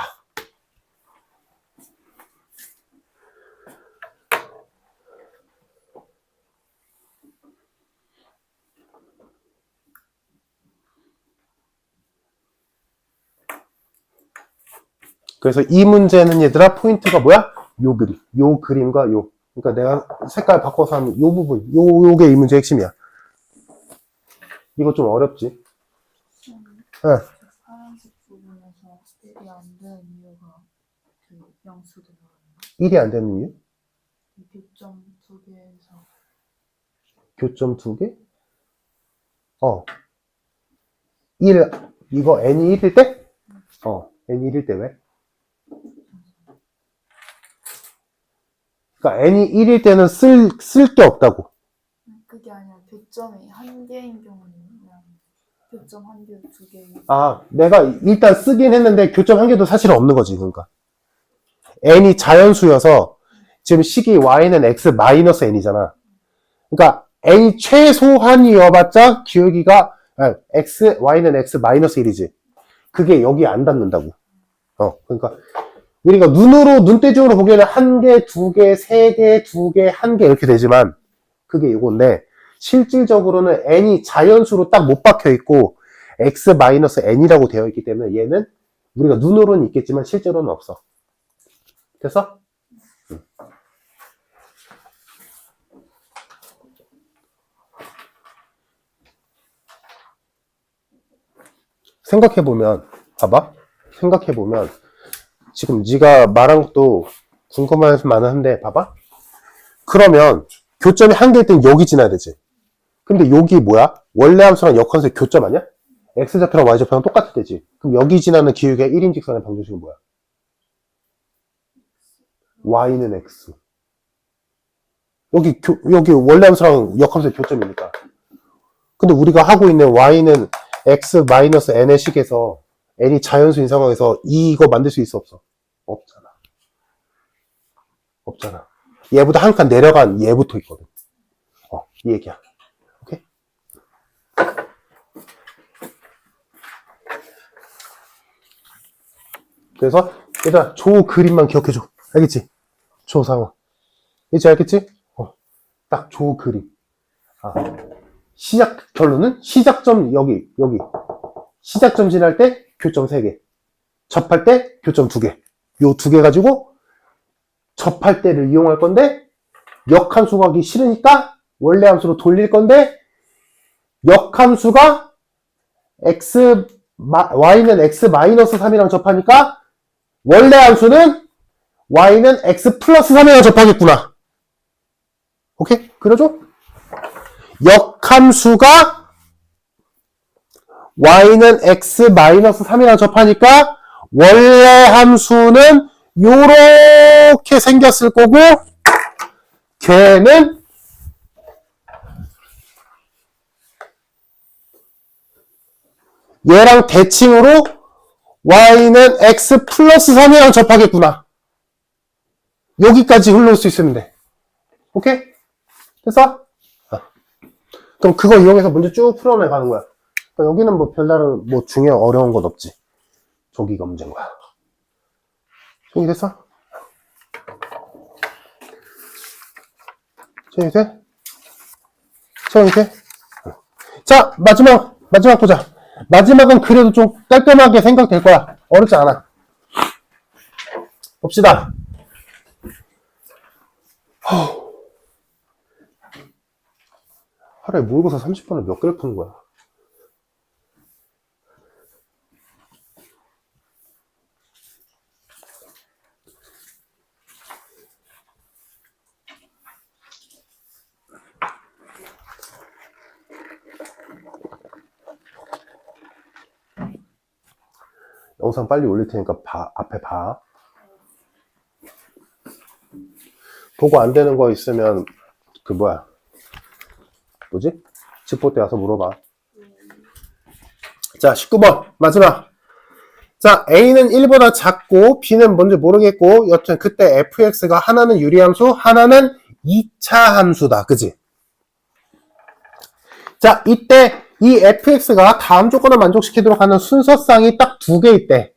그래서 이 문제는 얘들아 포인트가 뭐야? 요 그림. 요 그림과 요. 그러니까 내가 색깔 바꿔서 하면 요 부분. 요게 이 문제의 핵심이야. 이거 좀 어렵지? 네. 파란색 부분에서 1이 안 되는 이유가 그 양수도 나왔나? 1이 안 되는 이유? 교점 두 개에서 교점 2개? 1, 이거 n이 1일 때? n이 1일 때 왜? 그러니까 n이 1일 때는 쓸 게 없다고. 그게 아니라 교점이 한 개인 경우는 그냥 교점 한 개, 두 개. 아, 내가 일단 쓰긴 했는데 교점 한 개도 사실은 없는 거지. 그러니까 n이 자연수여서 지금 식이 y는 x 마이너스 n이잖아. 그러니까 n이 최소한이어봤자 기울기가 y는 x 마이너스 1이지. 그게 여기 안 닿는다고. 그러니까 우리가 눈대중으로 보기에는 한 개, 두 개, 세 개, 두 개, 한 개 이렇게 되지만 그게 이건데 실질적으로는 n이 자연수로 딱 못 박혀 있고 x 마이너스 n이라고 되어 있기 때문에 얘는 우리가 눈으로는 있겠지만 실제로는 없어. 됐어? 생각해보면 봐봐. 생각해보면 지금 네가 말한 것도 궁금할 만한데 봐봐. 그러면 교점이 한 개일 땐 여기 지나야 되지. 근데 여기 뭐야? 원래 함수랑 역함수의 교점 아니야? x좌표랑 y좌표랑 똑같을 때지. 그럼 여기 지나는 기울기의 1인 직선의 방정식은 뭐야? y는 x. 여기 원래 함수랑 역함수의 교점이니까. 근데 우리가 하고 있는 y는 x-n의 식에서 n이 자연수인 상황에서 이거 만들 수 있어 없어? 없잖아. 없잖아. 얘보다 한 칸 내려간 얘부터 있거든. 이 얘기야. 오케이? 그래서 얘들아 조 그림만 기억해줘. 알겠지? 조 상황. 이제 알겠지? 딱 조 그림. 시작 결론은 시작점 여기 시작점 지날 때 교점 3개, 접할 때 교점 2개. 요 2개 가지고 접할 때를 이용할 건데 역함수 구하기 싫으니까 원래 함수로 돌릴 건데 역함수가 y는 x-3이랑 접하니까 원래 함수는 y는 x 플러스 3이랑 접하겠구나. 오케이? 그려줘? 역함수가 y는 x-3이랑 접하니까 원래 함수는 요렇게 생겼을 거고 걔는 얘랑 대칭으로 y는 x 플러스 3이랑 접하겠구나. 여기까지 흘러올 수 있으면 돼. 오케이? 됐어? 그럼 그거 이용해서 문제 쭉 풀어내 가는 거야. 그러니까 여기는 뭐 별다른 뭐 중요한 어려운 건 없지. 저기가 문제인 거야. 정리됐어? 정리돼? 정리돼? 자, 마지막 보자. 마지막은 그래도 좀 깔끔하게 생각될 거야. 어렵지 않아. 봅시다. 하루에 모의고사 30번을 몇 개를 푸는 거야? 영상 빨리 올릴 테니까 앞에 봐. 보고 안 되는 거 있으면 뭐지? 집보 때 와서 물어봐. 자, 19번 마지막. 자, A는 1보다 작고 B는 뭔지 모르겠고 여튼 그때 fx가 하나는 유리함수 하나는 2차 함수다. 그지? 자, 이때 이 fx가 다음 조건을 만족시키도록 하는 순서쌍이 딱 2개 있대.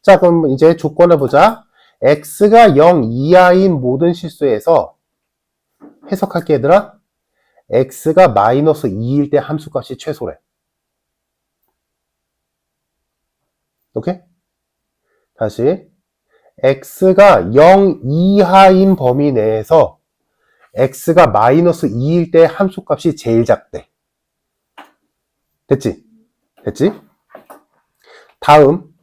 자, 그럼 이제 조건을 보자. x가 0 이하인 모든 실수에서 해석할게 얘들아. x가 마이너스 2일 때 함수값이 최소래. 오케이? 다시 x가 0 이하인 범위 내에서 x가 마이너스 2일 때 함수값이 제일 작대. 됐지? 다음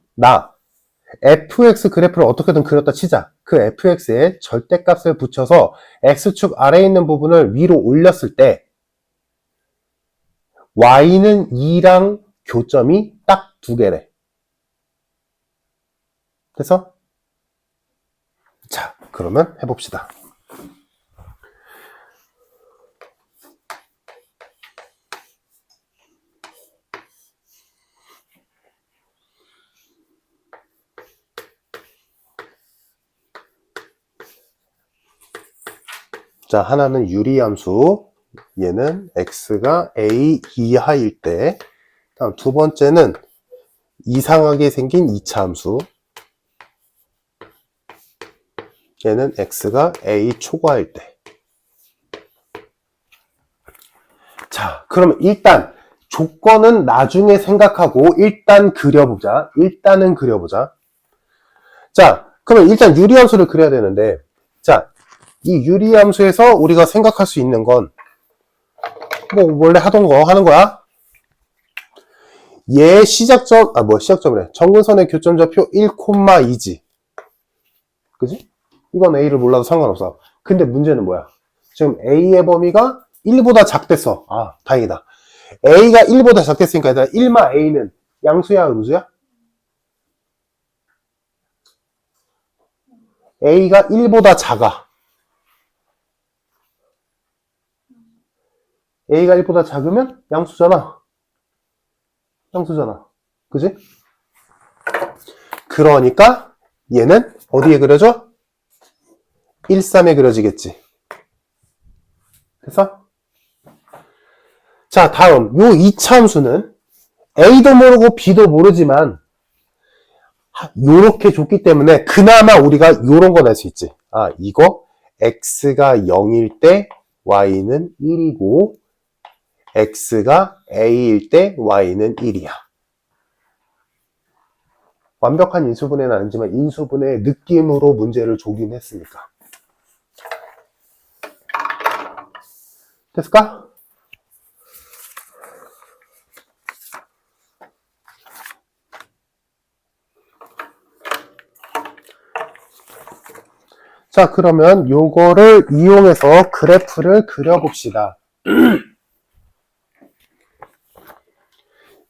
fx 그래프를 어떻게든 그렸다 치자. 그 fx에 절대값을 붙여서 x축 아래에 있는 부분을 위로 올렸을 때 y는 2랑 교점이 딱 2개래. 됐어? 자, 그러면 해봅시다. 자, 하나는 유리함수, 얘는 x가 a 이하일 때, 다음 두 번째는 이상하게 생긴 2차 함수, 얘는 x가 a 초과일 때. 자, 그러면 일단 조건은 나중에 생각하고 일단은 그려보자. 자, 그러면 일단 유리함수를 그려야 되는데, 자, 이 유리함수에서 우리가 생각할 수 있는 건 뭐 원래 하던 거 하는 거야. 얘 시작점이래. 정근선의 교점좌표 1,2지. 그지? 이건 A를 몰라도 상관없어. 근데 문제는 뭐야? 지금 A의 범위가 1보다 작댔어. 아, 다행이다. A가 1보다 작댔으니까 얘들아 1마 A는 양수야, 음수야? A가 1보다 작아. A가 1보다 작으면 양수잖아. 양수잖아. 그지? 그러니까 얘는 어디에 그려져? 1, 3에 그려지겠지. 됐어? 자, 다음 요 이차함수는 A도 모르고 B도 모르지만 요렇게 줬기 때문에 그나마 우리가 요런 거 낼 수 있지. 아, 이거 X가 0일 때 Y는 1이고 X가 A일 때 Y는 1이야. 완벽한 인수분해는 아니지만 인수분해 느낌으로 문제를 조긴 했으니까. 됐을까? 자, 그러면 요거를 이용해서 그래프를 그려봅시다.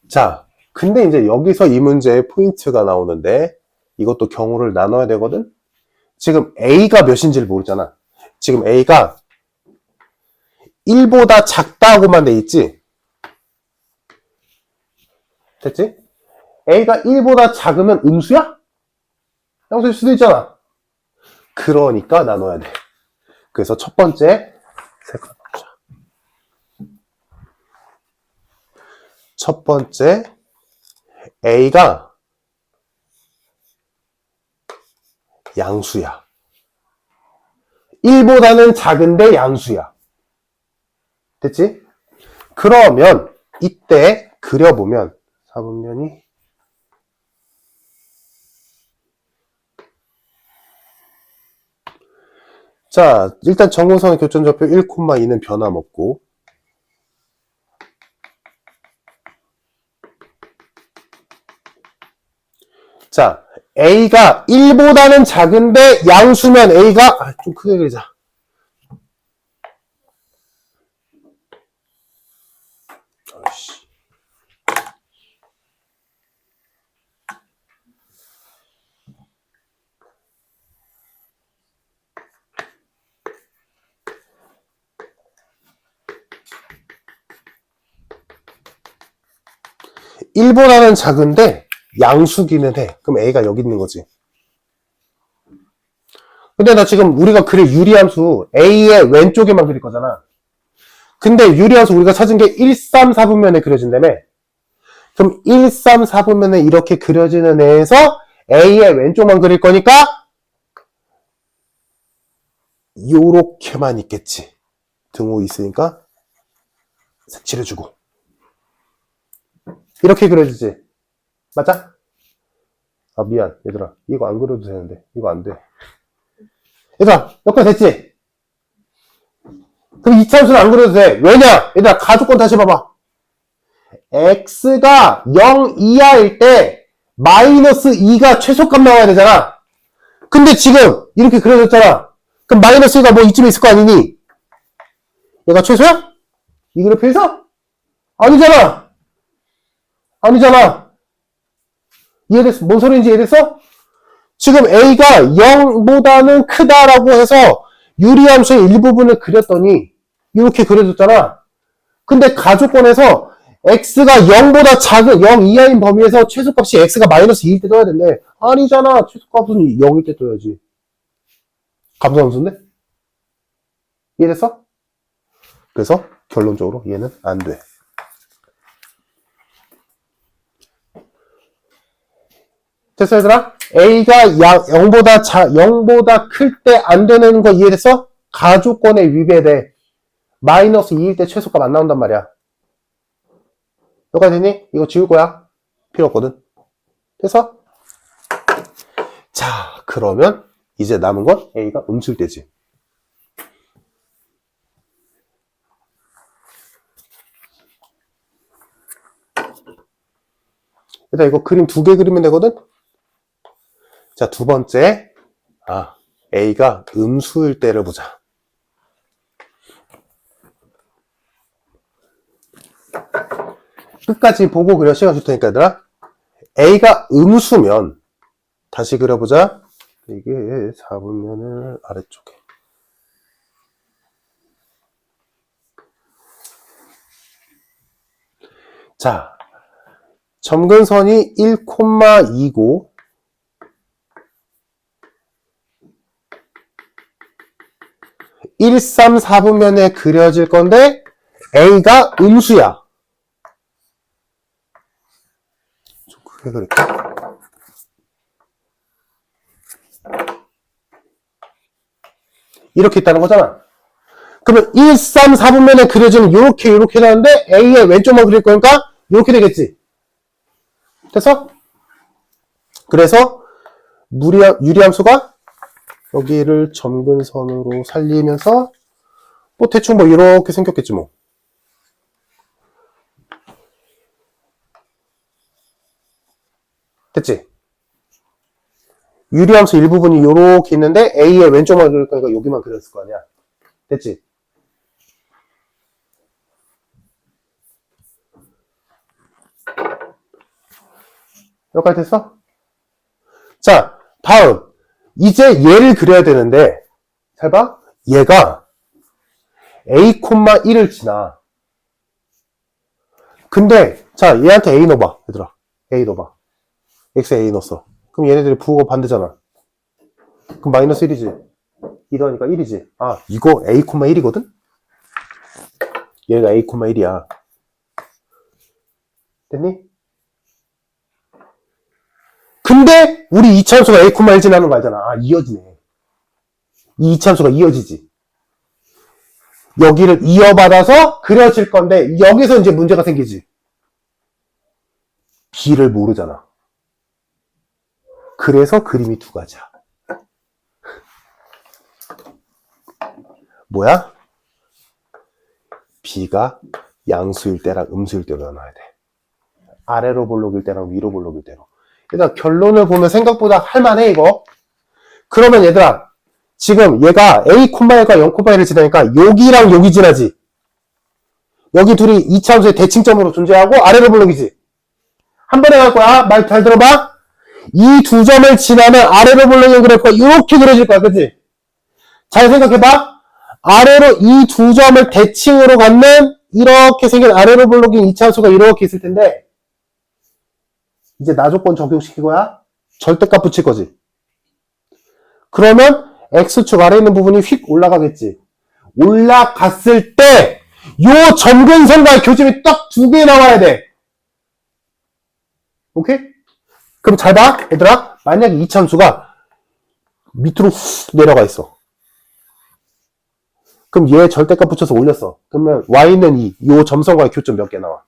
자, 근데 이제 여기서 이 문제의 포인트가 나오는데 이것도 경우를 나눠야 되거든? 지금 A가 몇인지를 모르잖아. 지금 A가 1보다 작다고만 돼 있지? 됐지? A가 1보다 작으면 음수야? 양수일 수도 있잖아. 그러니까 나눠야 돼. 그래서 첫 번째 색깔 보자. 첫 번째 A가 양수야. 1보다는 작은데 양수야. 됐지? 그러면 이때 그려보면 4분면이 자, 일단 정근선의 교점좌표 1,2는 변함없고 자, A가 1보다는 작은데 양수면 A가 좀 크게 그리자. 아이씨. (1보다는) 작은데 양수기는 해. 그럼 A가 여기 있는 거지. 근데 나 지금 우리가 그릴 유리함수 A의 왼쪽에만 그릴 거잖아. 근데 유리함수 우리가 찾은 게 1, 3, 4분면에 그려진다며. 그럼 1, 3, 4분면에 이렇게 그려지는 애에서 A의 왼쪽만 그릴 거니까 요렇게만 있겠지. 등호 있으니까 색칠해주고 이렇게 그려지지. 맞아? 아 미안 얘들아 이거 안 그려도 되는데 이거 안 돼. 얘들아 여기까지 됐지? 그럼 이차함수는 안 그려도 돼. 왜냐? 얘들아 가족권 다시 봐봐. x가 0 이하일 때 마이너스 2가 최소값 나와야 되잖아. 근데 지금 이렇게 그려졌잖아. 그럼 마이너스 2가 뭐 이쯤에 있을 거 아니니? 얘가 최소야? 이 그래프에서? 아니잖아. 아니잖아. 이해됐어? 뭔 소리인지 이해됐어? 지금 A가 0보다는 크다라고 해서 유리함수의 일부분을 그렸더니 이렇게 그려졌잖아. 근데 가족권에서 X가 0보다 작은 0 이하인 범위에서 최소값이 X가 마이너스 2일 때 떠야 된대. 아니잖아. 최소값은 0일 때 떠야지. 감소함수인데? 이해됐어? 그래서 결론적으로 얘는 안 돼. 됐어 얘들아? A가 0보다 클 때 안 되는 거 이해됐어? 가족권에 위배돼. 마이너스 2일 때 최소값 안 나온단 말이야. 여기까지 되니? 이거 지울 거야. 필요 없거든. 됐어? 자, 그러면 이제 남은 건 A가 음수일 때지. 일단 이거 그림 2개 그리면 되거든? 자, 두 번째. A가 음수일 때를 보자. 끝까지 보고 그려. 시간 줄 테니까 얘들아. A가 음수면 다시 그려보자. 이게 4분면을 아래쪽에. 자, 점근선이 1,2고 1, 3, 4분면에 그려질 건데 A가 음수야. 좀 크게 그릴까? 이렇게 있다는 거잖아. 그러면 1, 3, 4분면에 그려지는 요렇게 나는데 A의 왼쪽만 그릴 거니까 요렇게 되겠지. 됐어? 그래서 유리함수가 여기를 점근선으로 살리면서 뭐 대충 뭐 이렇게 생겼겠지 뭐. 됐지? 유리함수 일부분이 이렇게 있는데 A의 왼쪽만 그릴 거니까 여기만 그렸을 거 아니야. 됐지? 여기까지 됐어? 자, 다음. 이제 얘를 그려야 되는데 잘 봐. 얘가 A, 1을 지나. 근데 자, 얘한테 A 넣어봐. 얘들아. A 넣어봐. X에 A 넣었어. 그럼 얘네들이 부호가 반대잖아. 그럼 마이너스 1이지. 이러니까 1이지. 아, 이거 A, 1이거든? 얘가 A, 1이야. 됐니? 근데 우리 이차함수가 A, 1 지나는 거 알잖아. 아, 이어지네. 이 이차함수가 이어지지. 여기를 이어받아서 그려질 건데 여기서 이제 문제가 생기지. B를 모르잖아. 그래서 그림이 두 가지야. 뭐야? B가 양수일 때랑 음수일 때로 나눠야 돼. 아래로 볼록일 때랑 위로 볼록일 때로. 일단 결론을 보면 생각보다 할만해 이거. 그러면 얘들아 지금 얘가 A, 1과 0, 1을 지나니까 여기랑 여기 지나지. 여기 둘이 이차함수의 대칭점으로 존재하고 아래로 볼록이지. 한 번에 갈 거야. 말 잘 들어봐. 이 두 점을 지나면 아래로 볼록인 그래프가 이렇게 그려질 거야. 그치? 잘 생각해봐. 아래로 이 두 점을 대칭으로 갖는 이렇게 생긴 아래로 볼록인 이차함수가 이렇게 있을 텐데 이제 나조건 적용시킬 거야. 절대값 붙일 거지. 그러면 X축 아래 있는 부분이 휙 올라가겠지. 올라갔을 때 요 점근선과의 교점이 딱 두 개 나와야 돼. 오케이? 그럼 잘 봐, 얘들아. 만약에 이차함수가 밑으로 훅 내려가 있어. 그럼 얘 절대값 붙여서 올렸어. 그러면 Y는 요 점선과의 교점 몇 개 나와?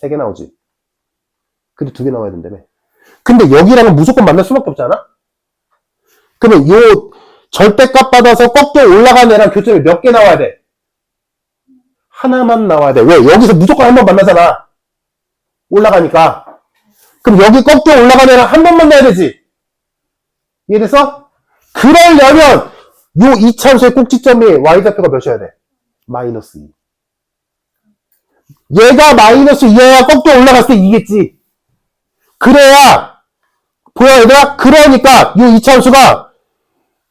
3개 나오지. 근데 2개 나와야 된다며. 근데 여기랑은 무조건 만날 수밖에 없잖아? 그러면 요 절대값 받아서 꺾여 올라간 애랑 교점이 몇 개 나와야 돼? 하나만 나와야 돼. 왜? 여기서 무조건 한 번 만나잖아. 올라가니까. 그럼 여기 꺾여 올라간 애랑 한 번 만나야 되지. 이해됐어? 그러려면 요 이차함수의 꼭지점이 y좌표가 몇이어야 돼? 마이너스 2. 얘가 마이너스 2여야 꺾여 올라갔을 때 2겠지. 그래야 보여 얘들아? 그러니까 요 이차함수가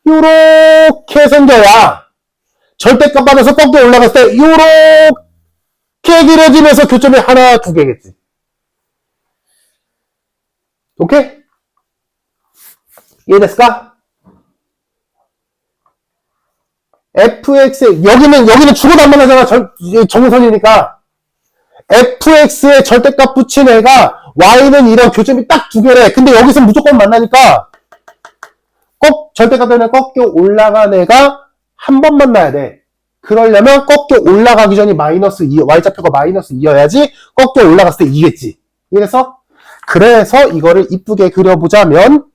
요렇게 생겨야 절대값 받아서 꺾여 올라갔을 때 요렇게 길어지면서 교점이 하나, 두 개겠지. 오케이? 이해됐을까? fx 여기는 죽어도 안 만나잖아. 정선이니까 fx에 절대값 붙인 애가 y는 이런 교점이 딱 두 개래. 근데 여기서 무조건 만나니까 꼭 절대값 되면 꺾여 올라간 애가 한 번 만나야 돼. 그러려면 꺾여 올라가기 전이 마이너스 2, y좌표가 마이너스 2여야지 꺾여 올라갔을 때 2겠지. 그래서 이거를 이쁘게 그려보자면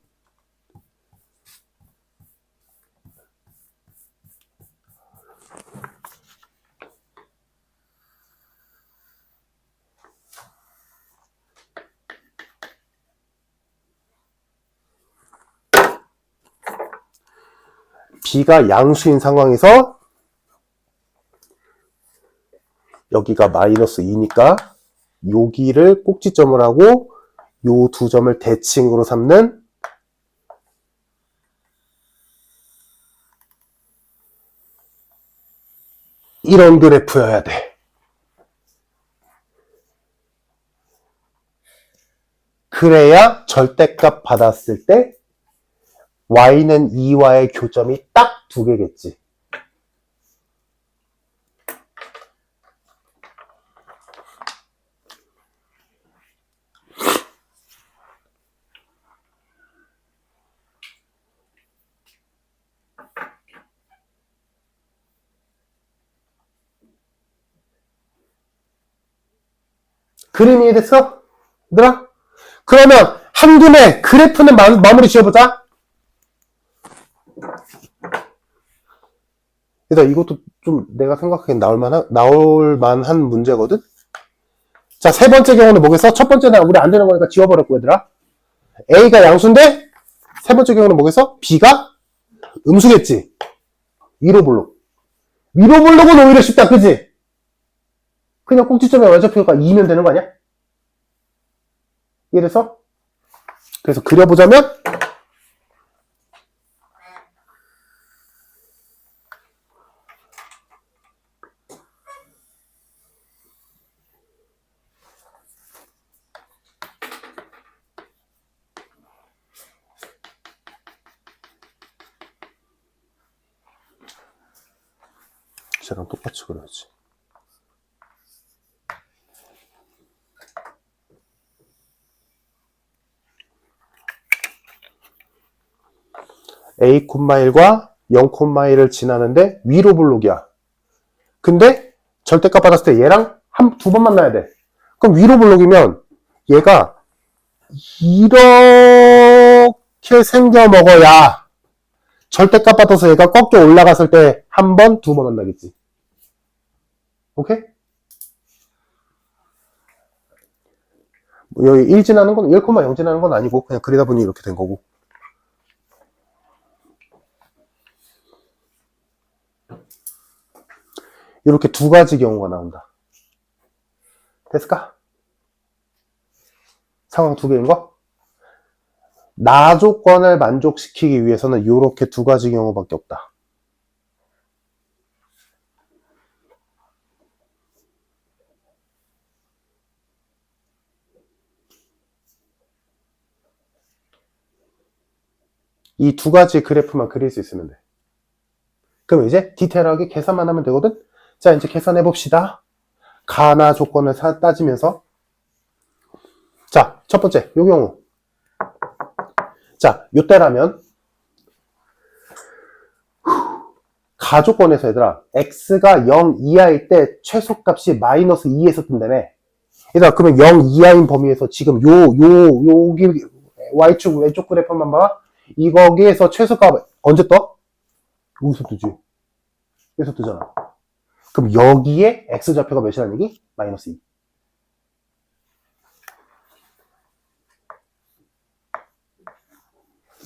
B가 양수인 상황에서 여기가 마이너스 2니까 여기를 꼭지점을 하고 요 두 점을 대칭으로 삼는 이런 그래프여야 돼. 그래야 절대값 받았을 때 y는 2와의 교점이 딱 두 개겠지. 그림이 이해됐어? 얘들아? 그러면 한 김에 그래프는 마무리 지어보자. 얘들아, 이것도 좀 내가 생각하기엔 나올 만한 문제거든? 자, 세 번째 경우는 뭐겠어? 첫 번째는 우리 안 되는 거니까 지워버렸고, 얘들아. A가 양수인데, 세 번째 경우는 뭐겠어? B가 음수겠지? 위로 블록. 위로 블록은 오히려 쉽다, 그지? 그냥 꼭지점에 y좌표가 2면 되는 거 아니야? 이래서 그래서 그려보자면 쟤랑 똑같이 그려야지. A, 1과 0,1을 지나는데 위로 블록이야. 근데 절대값 받았을 때 얘랑 두 번 만나야 돼. 그럼 위로 블록이면 얘가 이렇게 생겨 먹어야 절대값 받아서 얘가 꺾여 올라갔을 때 한 번, 두 번 만나겠지. 오케이? 여기 1 지나는 건 1,0 지나는 건 아니고 그냥 그리다 보니 이렇게 된 거고. 이렇게 두 가지 경우가 나온다. 됐을까? 상황 두 개인 거? 나 조건을 만족시키기 위해서는 이렇게 두 가지 경우밖에 없다. 이 두 가지 그래프만 그릴 수 있으면 돼. 그럼 이제 디테일하게 계산만 하면 되거든? 자, 이제 계산해 봅시다. 가나 조건을 따지면서. 자, 첫 번째, 요 경우. 자, 요때라면 가 조건에서 얘들아, x가 0 이하일 때 최소값이 마이너스 2에서 뜬다며. 얘들아, 그러면 0 이하인 범위에서 지금 여기 y축 왼쪽 그래프만 봐. 거기에서 최소값 언제 떠? 여기서 뜨지. 여기서 뜨잖아. 그럼 여기에 x좌표가 몇이라는 얘기? 마이너스 2.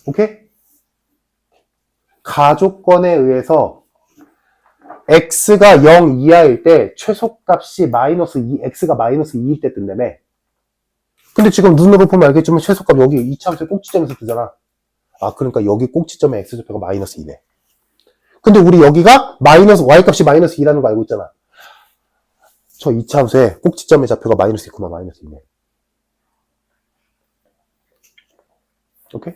오케이? 가조건에 의해서 x가 0 이하일 때 최소값이 마이너스 2, x가 마이너스 2일 때 뜬다며. 근데 지금 눈으로 보면 알겠지만 최소값 여기 이차함수의 꼭지점에서 뜨잖아. 아, 그러니까 여기 꼭지점에 x좌표가 마이너스 2네. 근데 우리 여기가 마이너스, y값이 마이너스 2라는 거 알고 있잖아. 저 이차함수의 꼭지점의 좌표가 마이너스 2, 마이너스 2네. 오케이?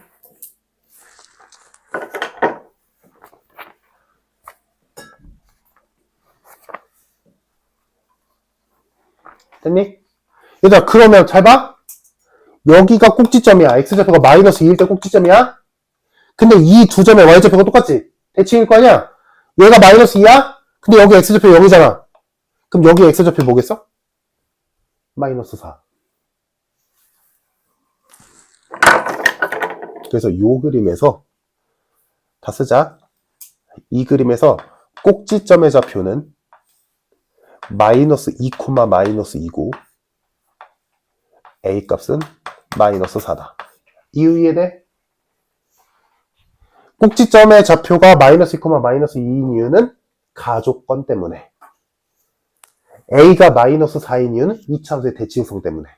됐니? 얘들아, 그러면 잘 봐. 여기가 꼭지점이야. x좌표가 마이너스 2일 때 꼭지점이야. 근데 이 두 점의 y좌표가 똑같지? 대칭일 거 아니야? 얘가 마이너스 2야? 근데 여기 x좌표 0이잖아. 그럼 여기 x좌표 뭐겠어? 마이너스 4. 그래서 이 그림에서 다 쓰자. 이 그림에서 꼭지점의 좌표는 마이너스 2, 마이너스 2고 A 값은 마이너스 4다. 이유 이해돼? 꼭지점의 좌표가 마이너스 2, 마이너스 2인 이유는 가조건 때문에. A가 마이너스 4인 이유는 2차함수의 대칭성 때문에.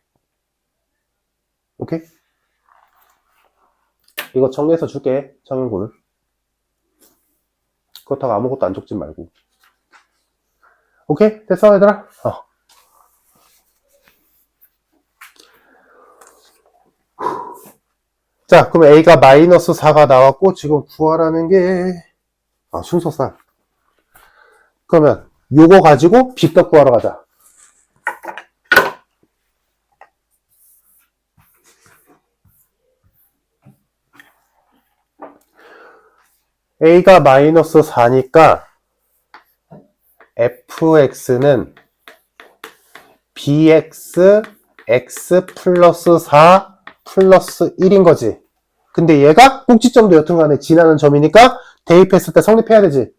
오케이? 이거 정리해서 줄게. 정형군을. 그렇다고 아무것도 안 적지 말고. 오케이? 됐어, 얘들아? 자, 그럼 A가 마이너스 4가 나왔고, 지금 구하라는 게, 순서상. 그러면, 요거 가지고 B값 구하러 가자. A가 마이너스 4니까, fx는 bx, x 플러스 4 플러스 1인 거지. 근데 얘가 꼭지점도 여튼간에 지나는 점이니까 대입했을 때 성립해야 되지.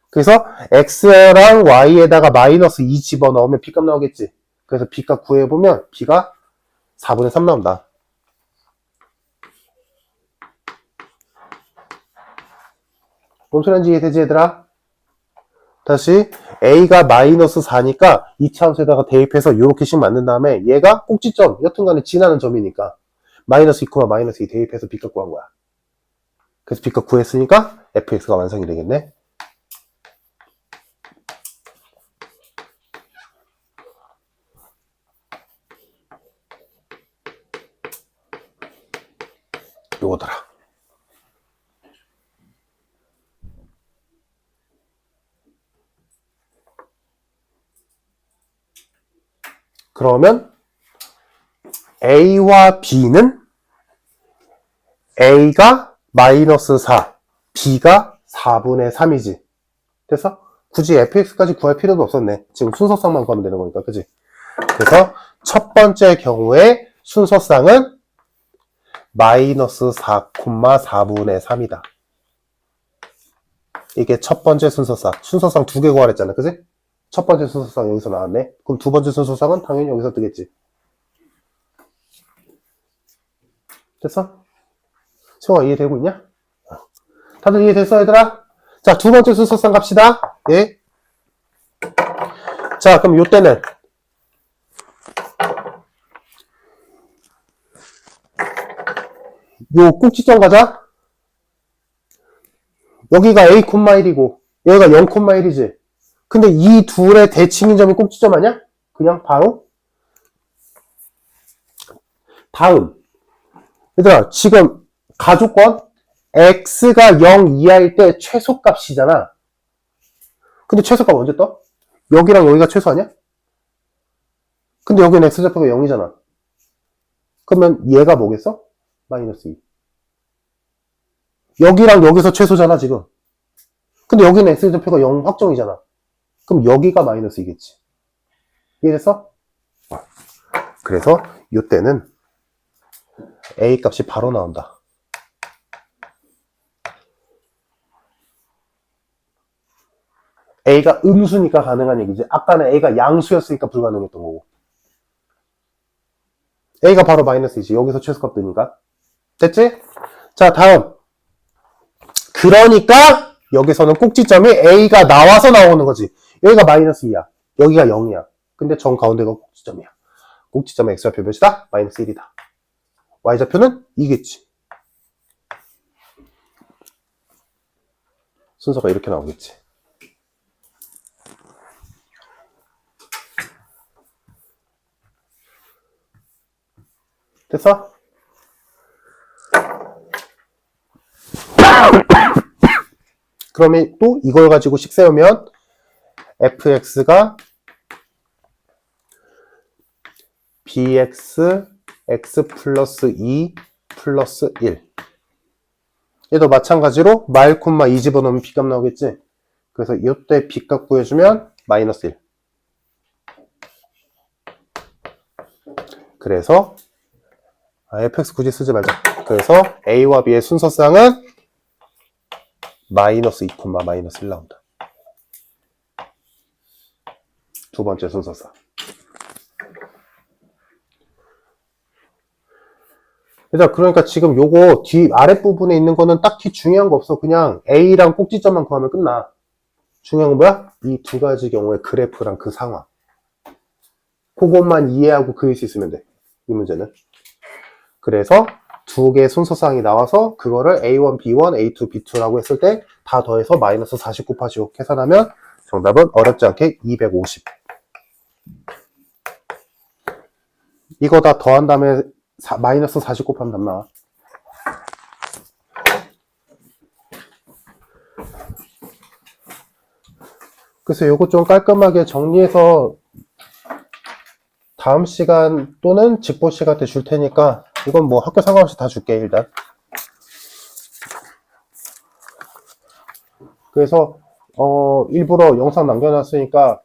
그래서 x랑 y에다가 마이너스 2 집어넣으면 b값 나오겠지. 그래서 b값 구해보면 b가 4분의 3 나온다. 뭔 소리인지 이해되지, 얘들아? 다시 a가 마이너스 4니까 2차 함수에다가 대입해서 이렇게씩 만든 다음에 얘가 꼭지점, 여튼간에 지나는 점이니까 마이너스 2, 마이너스 2 대입해서 b값 구한 거야. 그래서 b값 구했으니까 fx가 완성이 되겠네. 요거더라. 그러면 A와 B는 A가 마이너스 4, B가 4분의 3이지. 됐어? 굳이 fx까지 구할 필요도 없었네. 지금 순서쌍만 구하면 되는 거니까, 그지? 그래서 첫 번째 경우에 순서쌍은 마이너스 4, 4분의 3이다. 이게 첫 번째 순서쌍. 순서쌍 2개 구하랬잖아, 그지? 첫 번째 순서쌍 여기서 나왔네. 그럼 두 번째 순서쌍은 당연히 여기서 뜨겠지. 됐어? 수영아 이해되고 있냐? 다들 이해됐어, 얘들아? 자, 두 번째 순서쌍 갑시다. 예. 자, 그럼 요때는 요 꼭지점 가자. 여기가 A, 1이고 여기가 0, 1이지. 근데 이 둘의 대칭인 점이 꼭지점 아니야? 그냥 바로 다음. 얘들아, 지금 가조건 x가 0 이하일 때 최소값이잖아. 근데 최소값 언제 떠? 여기랑 여기가 최소 아니야? 근데 여기는 x좌표가 0이잖아. 그러면 얘가 뭐겠어? 마이너스 2. 여기랑 여기서 최소잖아, 지금. 근데 여기는 x좌표가 0 확정이잖아. 그럼 여기가 마이너스 2겠지. 이해됐어? 그래서 이때는 A 값이 바로 나온다. A가 음수니까 가능한 얘기지. 아까는 A가 양수였으니까 불가능했던 거고. A가 바로 마이너스 2지. 여기서 최소값 뜨니까. 됐지? 자, 다음. 그러니까 여기서는 꼭지점이 A가 나와서 나오는 거지. 여기가 마이너스 2야. 여기가 0이야. 근데 정 가운데가 꼭지점이야. 꼭지점의 x좌표 몇이다? 마이너스 1이다. y좌표는 2겠지. 순서가 이렇게 나오겠지. 됐어? 그러면 또 이걸 가지고 식 세우면 fx가 bx x 플러스 2 플러스 1. 얘도 마찬가지로 말 콤마 2 집어넣으면 b값 나오겠지. 그래서 이때 b값 구해주면 마이너스 1. 그래서 fx 굳이 쓰지 말자. 그래서 a와 b의 순서쌍은 마이너스 2, 마이너스 1 나온다. 두 번째 순서쌍. 그러니까 지금 요거 뒤 아랫부분에 있는 거는 딱히 중요한 거 없어. 그냥 A랑 꼭지점만 구하면 끝나. 중요한 건 뭐야? 이 두 가지 경우의 그래프랑 그 상황. 그것만 이해하고 그릴 수 있으면 돼. 이 문제는. 그래서 두 개의 순서상이 나와서 그거를 A1, B1, A2, B2라고 했을 때 다 더해서 마이너스 40 곱하시오. 계산하면 정답은 어렵지 않게 250. 이거 다 더한 다음에 마이너스 40 곱하면 답 나와. 그래서 요거 좀 깔끔하게 정리해서 다음 시간 또는 직보 시간 때 줄 테니까 이건 뭐 학교 상관없이 다 줄게 일단. 그래서 일부러 영상 남겨놨으니까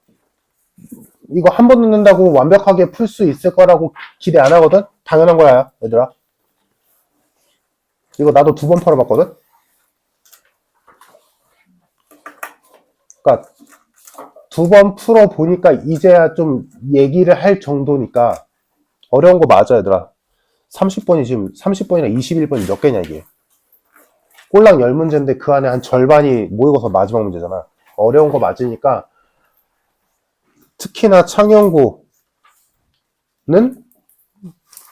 이거 한 번 듣는다고 완벽하게 풀 수 있을 거라고 기대 안 하거든? 당연한 거야 얘들아. 이거 나도 2번 풀어봤거든? 그러니까 2번 풀어보니까 이제야 좀 얘기를 할 정도니까 어려운 거 맞아 얘들아. 30번이 지금 30번이나 21번이 몇 개냐 이게. 꼴랑 10문제인데 그 안에 한 절반이 모의고사 마지막 문제잖아. 어려운 거 맞으니까 특히나 창연고는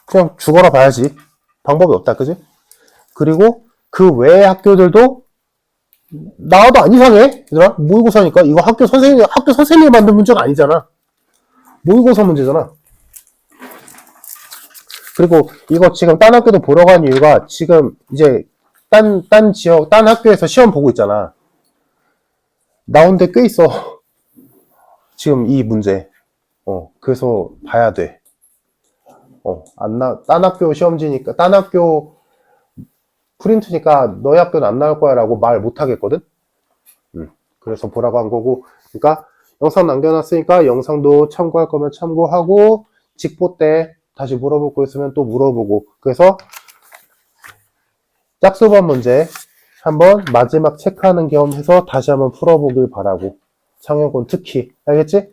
그냥 죽어라 봐야지. 방법이 없다 그지? 그리고 그 외의 학교들도 나와도 안 이상해 얘들아. 모의고사니까 이거 학교 선생님이 만든 문제가 아니잖아. 모의고사 문제잖아. 그리고 이거 지금 딴 학교도 보러 간 이유가 지금 이제 딴 지역, 딴 학교에서 시험 보고 있잖아. 나온 데 꽤 있어. 지금 이 문제. 그래서 봐야 돼. 딴 학교 시험지니까, 딴 학교 프린트니까 너희 학교는 안 나올 거야 라고 말 못 하겠거든? 그래서 보라고 한 거고. 그러니까 영상 남겨놨으니까 영상도 참고할 거면 참고하고, 직보 때 다시 물어볼 거 있으면 또 물어보고. 그래서 짝수번 문제 한번 마지막 체크하는 겸 해서 다시 한번 풀어보길 바라고. 창현권 특히. 알겠지?